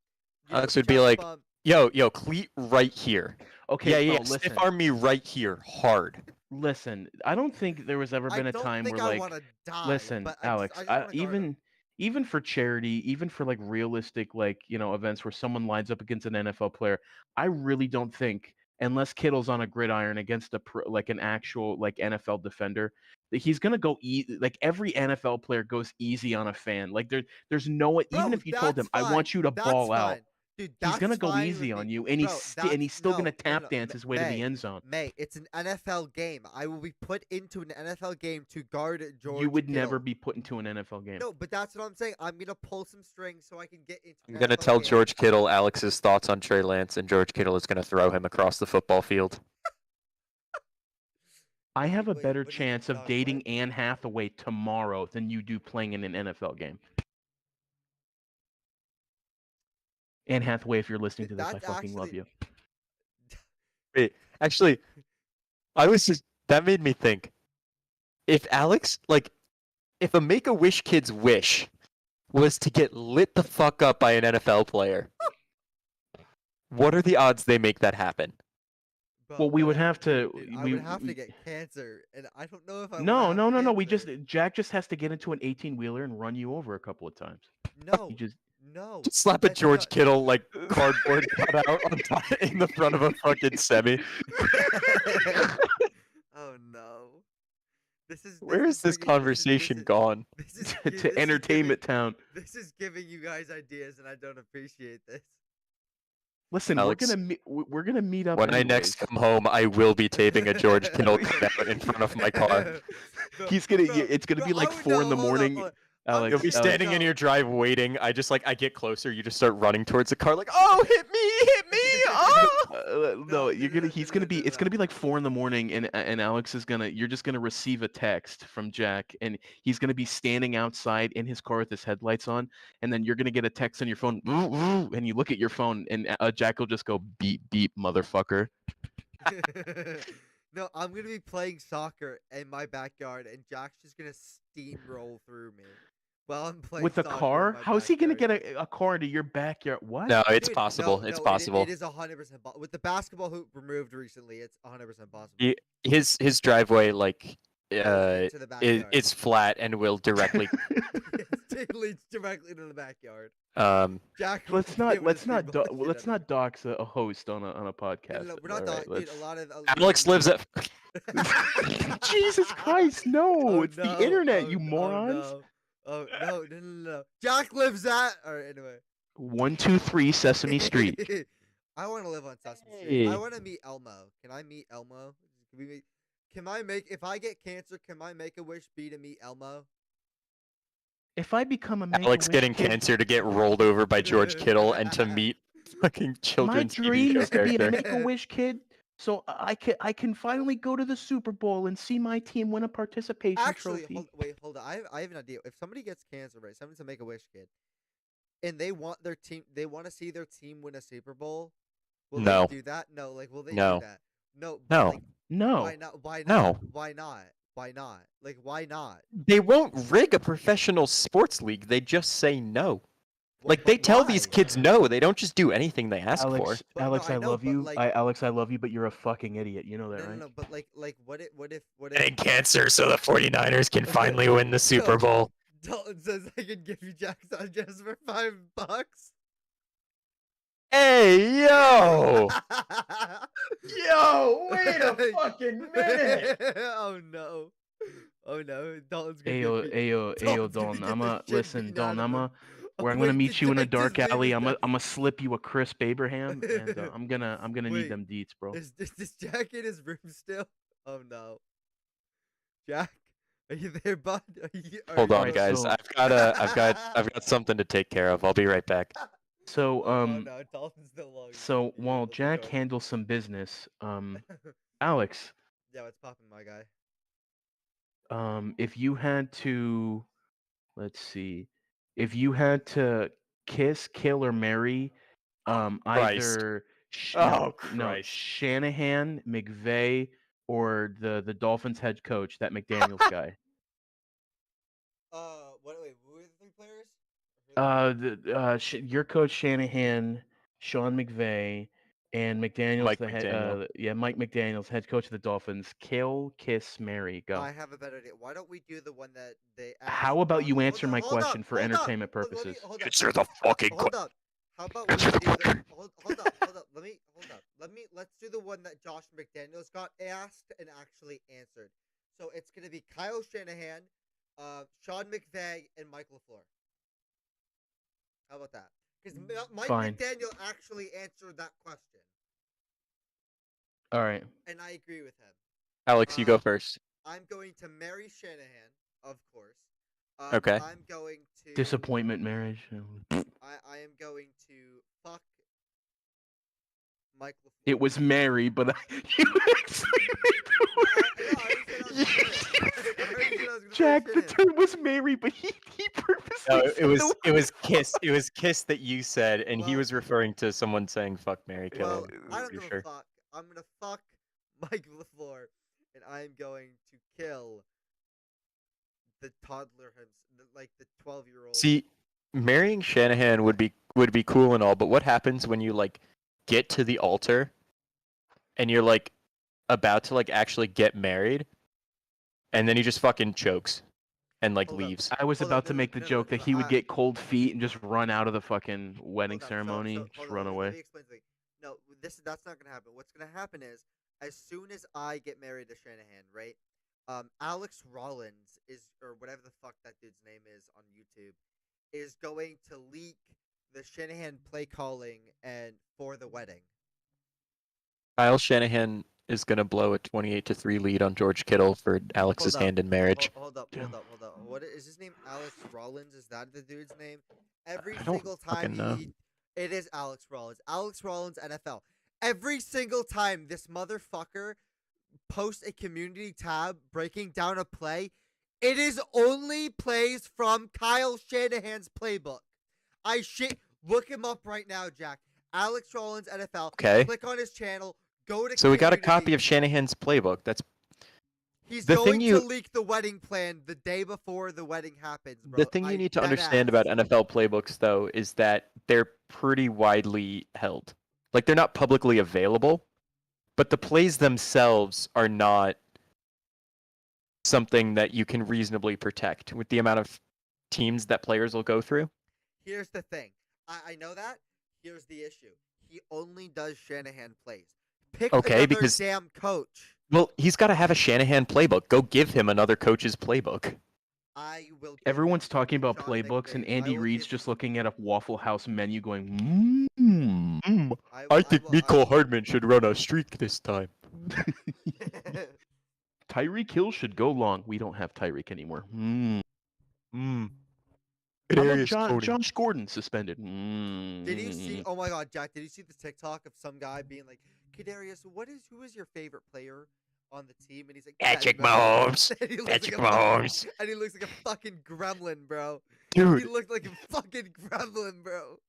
Alex would be like, Yo, cleat right here. Okay, yeah. listen. Stiff arm me right here, hard. Listen, I don't think there was ever been a time where, like, listen, Alex, even for charity, even for like realistic, like, events where someone lines up against an NFL player, I really don't think, unless Kittle's on a gridiron against an actual like NFL defender, that he's gonna go like every NFL player goes easy on a fan. Like there's no one, even if you told him, I want you to ball out. Dude, he's gonna go easy on you, and he's still gonna tap dance his way to the end zone. It's an NFL game. I will be put into an NFL game to guard George. You would Kittle. never be put into an NFL game. No, but that's what I'm saying. I'm gonna pull some strings so I can get into. I'm gonna tell George Kittle Alex's thoughts on Trey Lance, and George Kittle is gonna throw him across the football field. I have a better chance of dating Anne Hathaway tomorrow than you do playing in an NFL game. Anne Hathaway, if you're listening to this, I fucking love you. Wait, actually, that made me think. If if a Make-A-Wish kid's wish was to get lit the fuck up by an NFL player, what are the odds they make that happen? Well, we would have to. I would have to get cancer, and I don't know if I. No. Jack just has to get into an 18-wheeler and run you over a couple of times. No. Just slap a George Kittle like cardboard cutout on top in the front of a fucking semi. Oh Oh no. Where is this bringing- conversation gone? This is to Entertainment Town. This is giving you guys ideas, and I don't appreciate this. Listen, Alex, we're gonna meet up When I anyways. next come home, I will be taping a George Kittle cutout in front of my car. It's gonna be like 4 in the morning. Alex, You'll be standing in your drive waiting. I get closer. You just start running towards the car like, oh, hit me, oh! no, it's gonna be like 4 in the morning, and Alex is you're just gonna receive a text from Jack, and he's gonna be standing outside in his car with his headlights on, and then you're gonna get a text on your phone, and you look at your phone, and Jack will just go beep beep, motherfucker. No, I'm gonna be playing soccer in my backyard, and Jack's just gonna steamroll through me while I'm playing With a soccer in car? my How is he gonna backyard. get a car into your backyard? What? No, it's Dude, possible. no, It's no, possible. It is 100% with the basketball hoop removed recently. It's 100% possible. His driveway Into the backyard. it's flat and will directly. It leads directly to the backyard. Jack, let's not dox a host on a podcast. No, we're not All right, dude. A lot of Alex lives at. Jesus Christ, no! Oh, It's no. the internet, Oh, you morons. Oh no. Jack lives at. All right, anyway. 123 Sesame Street. I want to live on Sesame Street. I Hey. want to meet Elmo. Can I meet Elmo? If I get cancer, can my Make-A-Wish be to meet Elmo? If I become a Alex Make-A-Wish getting kid, cancer to get rolled over by George Kittle and to meet fucking my children's dream TV show is to be a character. Make-A-Wish kid, so I can finally go to the Super Bowl and see my team win a participation Actually, trophy. hold on. I have an idea. If somebody gets cancer, right? Someone's a Make-A-Wish kid, and they want to see their team win a Super Bowl. Will No. they do that? No. Like, will they No. do that? No. No. Like, No. why not? Why not? No. Why not? Why not? Like, why not? They won't rig a professional sports league. They just say no. Like they But tell these why? kids no. They don't just do anything they ask for. Alex, But no, Alex, I I know, love but, you. like- Alex, I love you, but you're a fucking idiot. You know that, No, right? no. But like, what if? Getting cancer so the 49ers can finally win the Super Bowl. Dalton says I can give you Jack Sanchez for $5. Hey, yo! Yo, wait a fucking minute! Oh no. Oh no. Dalton's gonna Ayo, get me. ayo, Dalton's gonna Don. get I'ma the shit listen, beaten Don. out of him. Where I'm Wait, gonna meet did you in a Jack dark just alley. say I'm that? gonna slip you a crisp Abraham, and I'm gonna need Wait, them deets, bro. Is this Jack in his room still? Oh no. Jack, are you there, bud? Hold on, Alright, guys. so- I've got something to take care of. I'll be right back. So Oh no, Dalton's no longer. so gonna be while able to Jack join. handles some business, Alex, Yeah, what's popping, my guy? if you had to, let's see, if you had to kiss, kill, or marry, Christ. either Oh, no, Christ. Shanahan, McVay, or the Dolphins head coach, that McDaniel's guy. Wait, who are the three players? Your coach Shanahan, Sean McVay, and McDaniel's Mike the head. McDaniel. Mike McDaniel's head coach of the Dolphins. Kill, kiss, marry, go. I have a better idea. Why don't we do the one that they asked? How about you Hold answer on, my hold up, question for hold up, entertainment hold- let me- purposes? hold up, Answer the fucking Hold up. How about we Answer the do the fucking- hold up. Let's do the one that Josh McDaniels got asked and actually answered. So it's gonna be Kyle Shanahan, Sean McVay, and Mike LaFleur. How about that? Because Mike Fine. McDaniel actually answered that question, All right. and I agree with him. Alex, you go first. I'm going to marry Shanahan, of course. Okay. I'm going to Disappointment marriage. I am going to fuck Mike LaFleur. It was Mary, but you actually Jack, the term was Mary, but he purposely No, said it was the it was kiss. It was kiss that you said, and he Well- was referring to someone saying "fuck, Mary, kill." Well, I don't You give sure? a fuck. I'm gonna fuck Mike LaFleur, and I'm going to kill the toddler, like the 12-year-old. See, marrying Shanahan would be cool and all, but what happens when you like get to the altar and you're like about to like actually get married, and then he just fucking chokes and like Hold up. leaves? I was Hold about up, to no, make the no, joke that no, he would I- get cold feet and just run out of the fucking wedding Hold on, ceremony, hold just on, run let away. me explain something. No, that's not gonna happen. What's gonna happen is as soon as I get married to Shanahan, right? Alex Rollins or whatever the fuck that dude's name is on YouTube, is going to leak the Shanahan play calling and for the wedding. Kyle Shanahan is gonna blow a 28-3 lead on George Kittle for Alex's Hold up. hand in marriage. Hold up. What is his name? Alex Rollins? Is that the dude's name? Every I don't single time fucking know. it is Alex Rollins. Alex Rollins NFL. Every single time this motherfucker posts a community tab breaking down a play, it is only plays from Kyle Shanahan's playbook. Look him up right now, Jack. Alex Rollins NFL. Okay. Click on his channel. Go to. So we got a community. copy of Shanahan's playbook. That's He's the going thing you- to leak the wedding plan the day before the wedding happens, bro. the thing you need to understand about NFL playbooks, though, is that they're pretty widely held. Like, they're not publicly available, but the plays themselves are not something that you can reasonably protect with the amount of teams that players will go through. Here's the thing. I know that. Here's the issue. He only does Shanahan plays. Pick Okay, another because- damn coach. Well, he's got to have a Shanahan playbook. Go give him another coach's playbook. I will. Give Everyone's him talking about Sean playbooks, and McVay. Andy I will Reid's give- just looking at a Waffle House menu, going, mmm. Hardman should run a streak this time. Tyreek Hill should go long. We don't have Tyreek anymore. Mm. How about Josh Gordon suspended? Did you see? Mm. Oh my God, Jack! Did you see the TikTok of some guy being like, "Kadarius, who is your favorite player on the team?" And he's like, Patrick Mahomes. Mahomes. And he looks Patrick like a fucking- Mahomes. And he looks like a fucking gremlin, bro. Dude, He looked like a fucking gremlin, bro.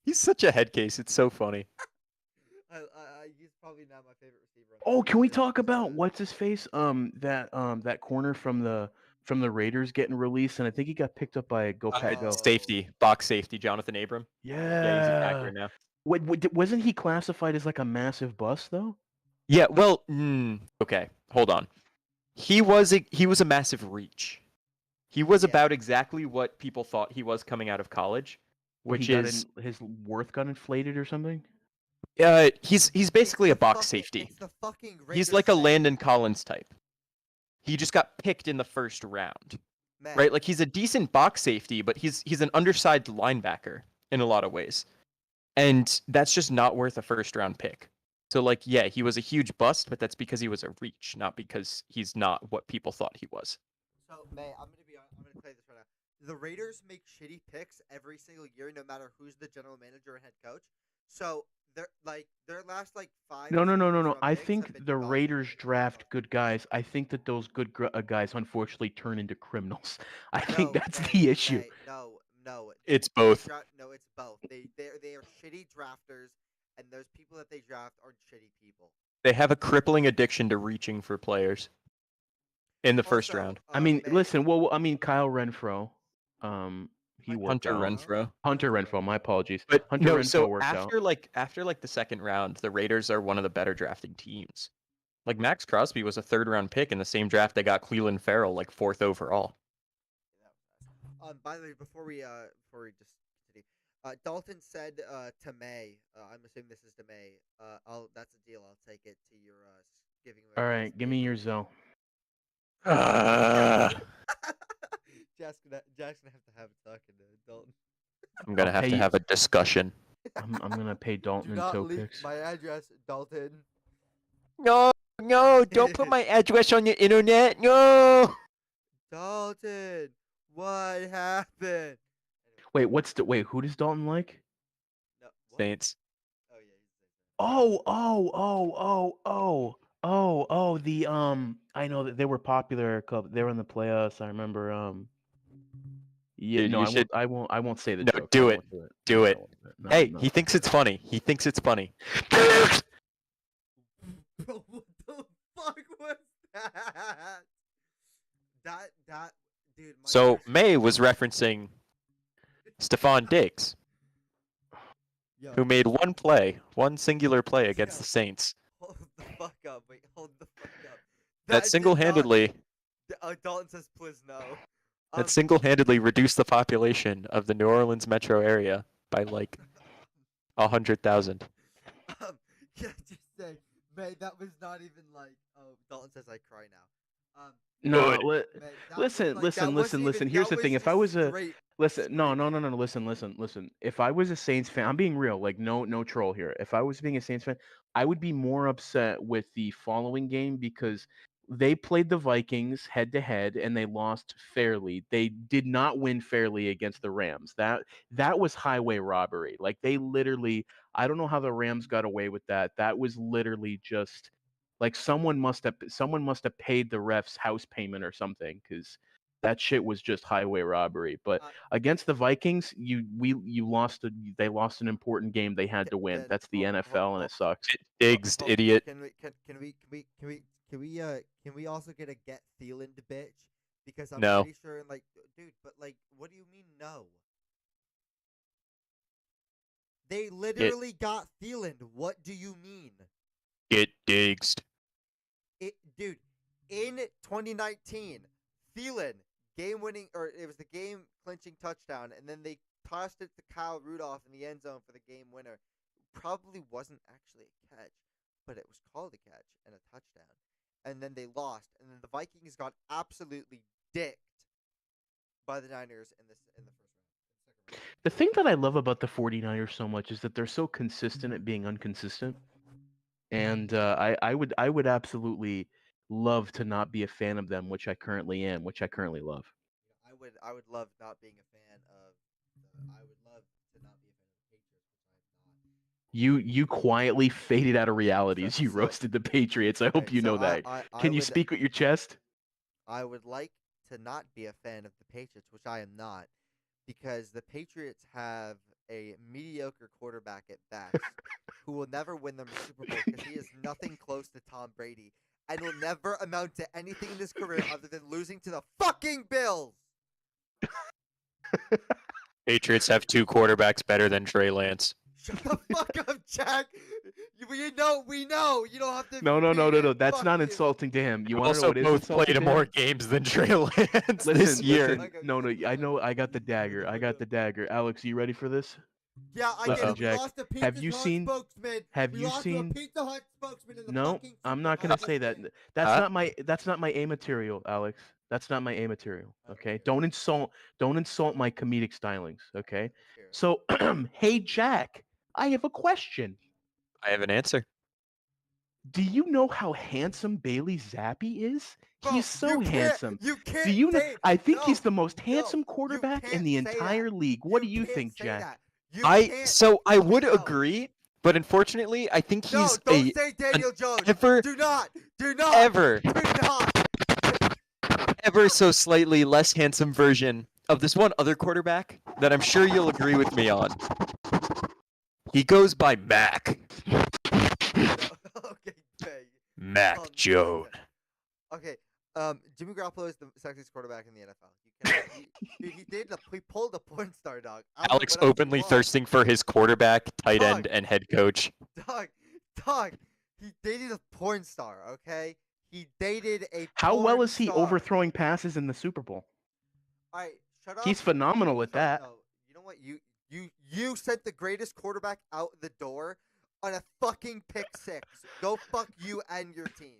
he's such a head case. It's so funny. He's probably not my favorite receiver. on the Oh, team, can we but talk he's, about what's his face? That corner from the Raiders getting released, and I think he got picked up by Go Pack Go. Safety, box safety, Jonathan Abram. Yeah, he's a Yeah. Packer now. Wait, wasn't he classified as like a massive bust though? Yeah, well, okay, hold on. He was a massive reach. He was Yeah. about exactly what people thought he was coming out of college, Where which he got is his worth got inflated or something? he's basically a box safety. It's the fucking He's Raiders like a thing, Landon Collins type. He just got picked in the first round, man. right? Like he's a decent box safety, but he's an undersized linebacker in a lot of ways, and that's just not worth a first round pick. So like, yeah, he was a huge bust, but that's because he was a reach, not because he's not what people thought he was. So, May, I'm gonna play this right now. The Raiders make shitty picks every single year, no matter who's the general manager and head coach. So their last 5. No. first-round I picks have think been the gone. Raiders draft good guys. I think that those good guys unfortunately turn into criminals. I think No, that's May, the issue. May, no. It's both. No, it's both. They are shitty drafters, and those people that they draft are shitty people. They have a crippling addiction to reaching for players in the first Also, round. I mean, May, listen. Well, I mean, Kyle Renfro. He Hunter worked Hunter out. Renfro. Hunter Renfro. My apologies. But Hunter no, Renfro so worked out. after the second round, the Raiders are one of the better drafting teams. Like Max Crosby was a third round pick in the same draft they got Cleveland Farrell, like 4th overall. By the way, before we just continue, Dalton said to May, I'm assuming this is to May. That's a deal. I'll take it to your giving. away All his right, give me your favorite- Zell. Jack's gonna have to have a talking to Dalton. I'm gonna I'll have pay to you- have a discussion. I'm gonna pay Dalton Do in not toe leak picks. my address, Dalton. No, don't put my address on the internet. No. Dalton, what happened? Wait, who does Dalton like? No, what? Saints. Oh yeah, he's The I know that they were popular. They were in the playoffs. I remember. Yeah, Dude, no, you should- I won't say the No, joke. do I it. won't Do No, it. I won't do it. No, Hey, no, he I thinks won't it's funny. He thinks it's funny. Bro, what the fuck was that? That dude. My So ears- May was referencing Stephon Diggs, Yo, who made one singular play against the Saints. hold the fuck up. Wait, hold the fuck up. That did single-handedly not- Dalton says, "Please no." that single-handedly reduced the population of the New Orleans metro area by like 100,000. Yeah, just say Man, that was not even like. Oh, Dalton says I cry now. No, Man, that listen, was like, that listen, wasn't listen, listen. even. Here's That the was thing. If I just was a straight listen, no, no, screaming. no, no, no. Listen, listen, listen. If I was a Saints fan, I'm being real. Like, no troll here. If I was being a Saints fan, I would be more upset with the following game because they played the Vikings head to head and they lost fairly. They did not win fairly against the Rams. That was highway robbery. Like they literally, I don't know how the Rams got away with that. That was literally just like someone must have paid the refs house payment or something because that shit was just highway robbery. But Uh, against the Vikings, they lost an important game they had to win. Can That's the NFL and it sucks. Diggs, idiot. Can we also get a get Thielen to bitch? Because I'm No. pretty sure, like, dude, but like, what do you mean no? They literally got Thielen. What do you mean? Get Diggs. Dude, in 2019, Thielen game-winning, or it was the game-clinching touchdown, and then they tossed it to Kyle Rudolph in the end zone for the game winner. Probably wasn't actually a catch, but it was called a catch and a touchdown. And then they lost, and then the Vikings got absolutely dicked by the Niners in the first round. The thing that I love about the 49ers so much is that they're so consistent at being inconsistent. And I would absolutely love to not be a fan of them, which I currently am, which I currently love. I would love not being a fan of. I would love to not be a fan of the Patriots, which I'm not. You quietly faded out of reality as you So- roasted the Patriots. I hope Alright, you so know that. I Can you would- speak with your chest? I would like to not be a fan of the Patriots, which I am not, because the Patriots have a mediocre quarterback at best who will never win them a Super Bowl because he is nothing close to Tom Brady and will never amount to anything in his career other than losing to the fucking Bills. Patriots have 2 quarterbacks better than Trey Lance. Shut the fuck up, Jack. We know. You don't have to. No. repeat it. That's Fuck not you. insulting to him. You want to know Also, what is both insulting played to more him? games than Trey Lance this Listen, year. listen. No. I know. I got the dagger. I got the dagger. Alex, are you ready for this? Yeah, I Listen, get it. We Jack, lost to Pizza have you Hut seen- spokesman. have we you lost seen- to a Pizza Hut spokesman in the No, fucking I'm Super not Bowl. gonna say that. That's Huh? not my A material, Alex. That's not my A material. Okay. Don't insult my comedic stylings. Okay. So, hey Jack, I have a question. I have an answer. Do you know how handsome Bailey Zappi is? Bro, He's so you can't- handsome. You can't. Do you know? say- I think he's no, the most no, handsome you quarterback in can't the say entire that. league. What do you can't think, say Jack? that. You I can't. would No. agree, but unfortunately, I think No, he's don't say Daniel Jones. ever Do not. Do not. ever Do not. ever so slightly less handsome version of this one other quarterback that I'm sure you'll agree with me on. He goes by Mac. Okay, okay. Mac Jones. Okay, Jimmy Garoppolo is the sexiest quarterback in the NFL. You cannot, he pulled a porn star, dog. I don't know Alex what else you openly want. thirsting for his quarterback, tight end, Dog. and head coach. Dog, he dated a porn star, okay? He dated a How well porn is he star. overthrowing passes in the Super Bowl? Alright, shut up. He's phenomenal at that. No, you know what? You sent the greatest quarterback out the door on a fucking pick six. Go fuck you and your team.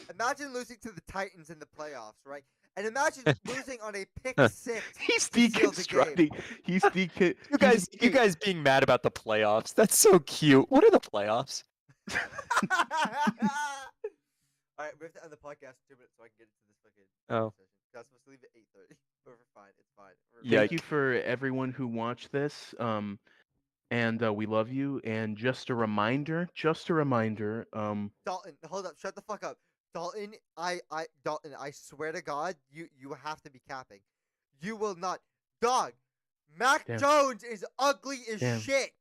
Imagine losing to the Titans in the playoffs, right? And imagine losing on a pick six. He's to seal the game. deconstructing. He's decon. You guys being mad about the playoffs. That's so cute. What are the playoffs? Alright, we have to end the podcast in 2 minutes so I can get into this fucking Oh. session. I was supposed to leave at 8:30. But we're fine. It's fine. Thank you for everyone who watched this. And we love you. And just a reminder. Dalton, hold up. Shut the fuck up. Dalton, Dalton, I swear to God, you have to be capping. You will not. Dog, Mac Damn. Jones is ugly as Damn. shit.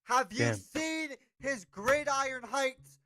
Have you Damn. seen his gridiron heights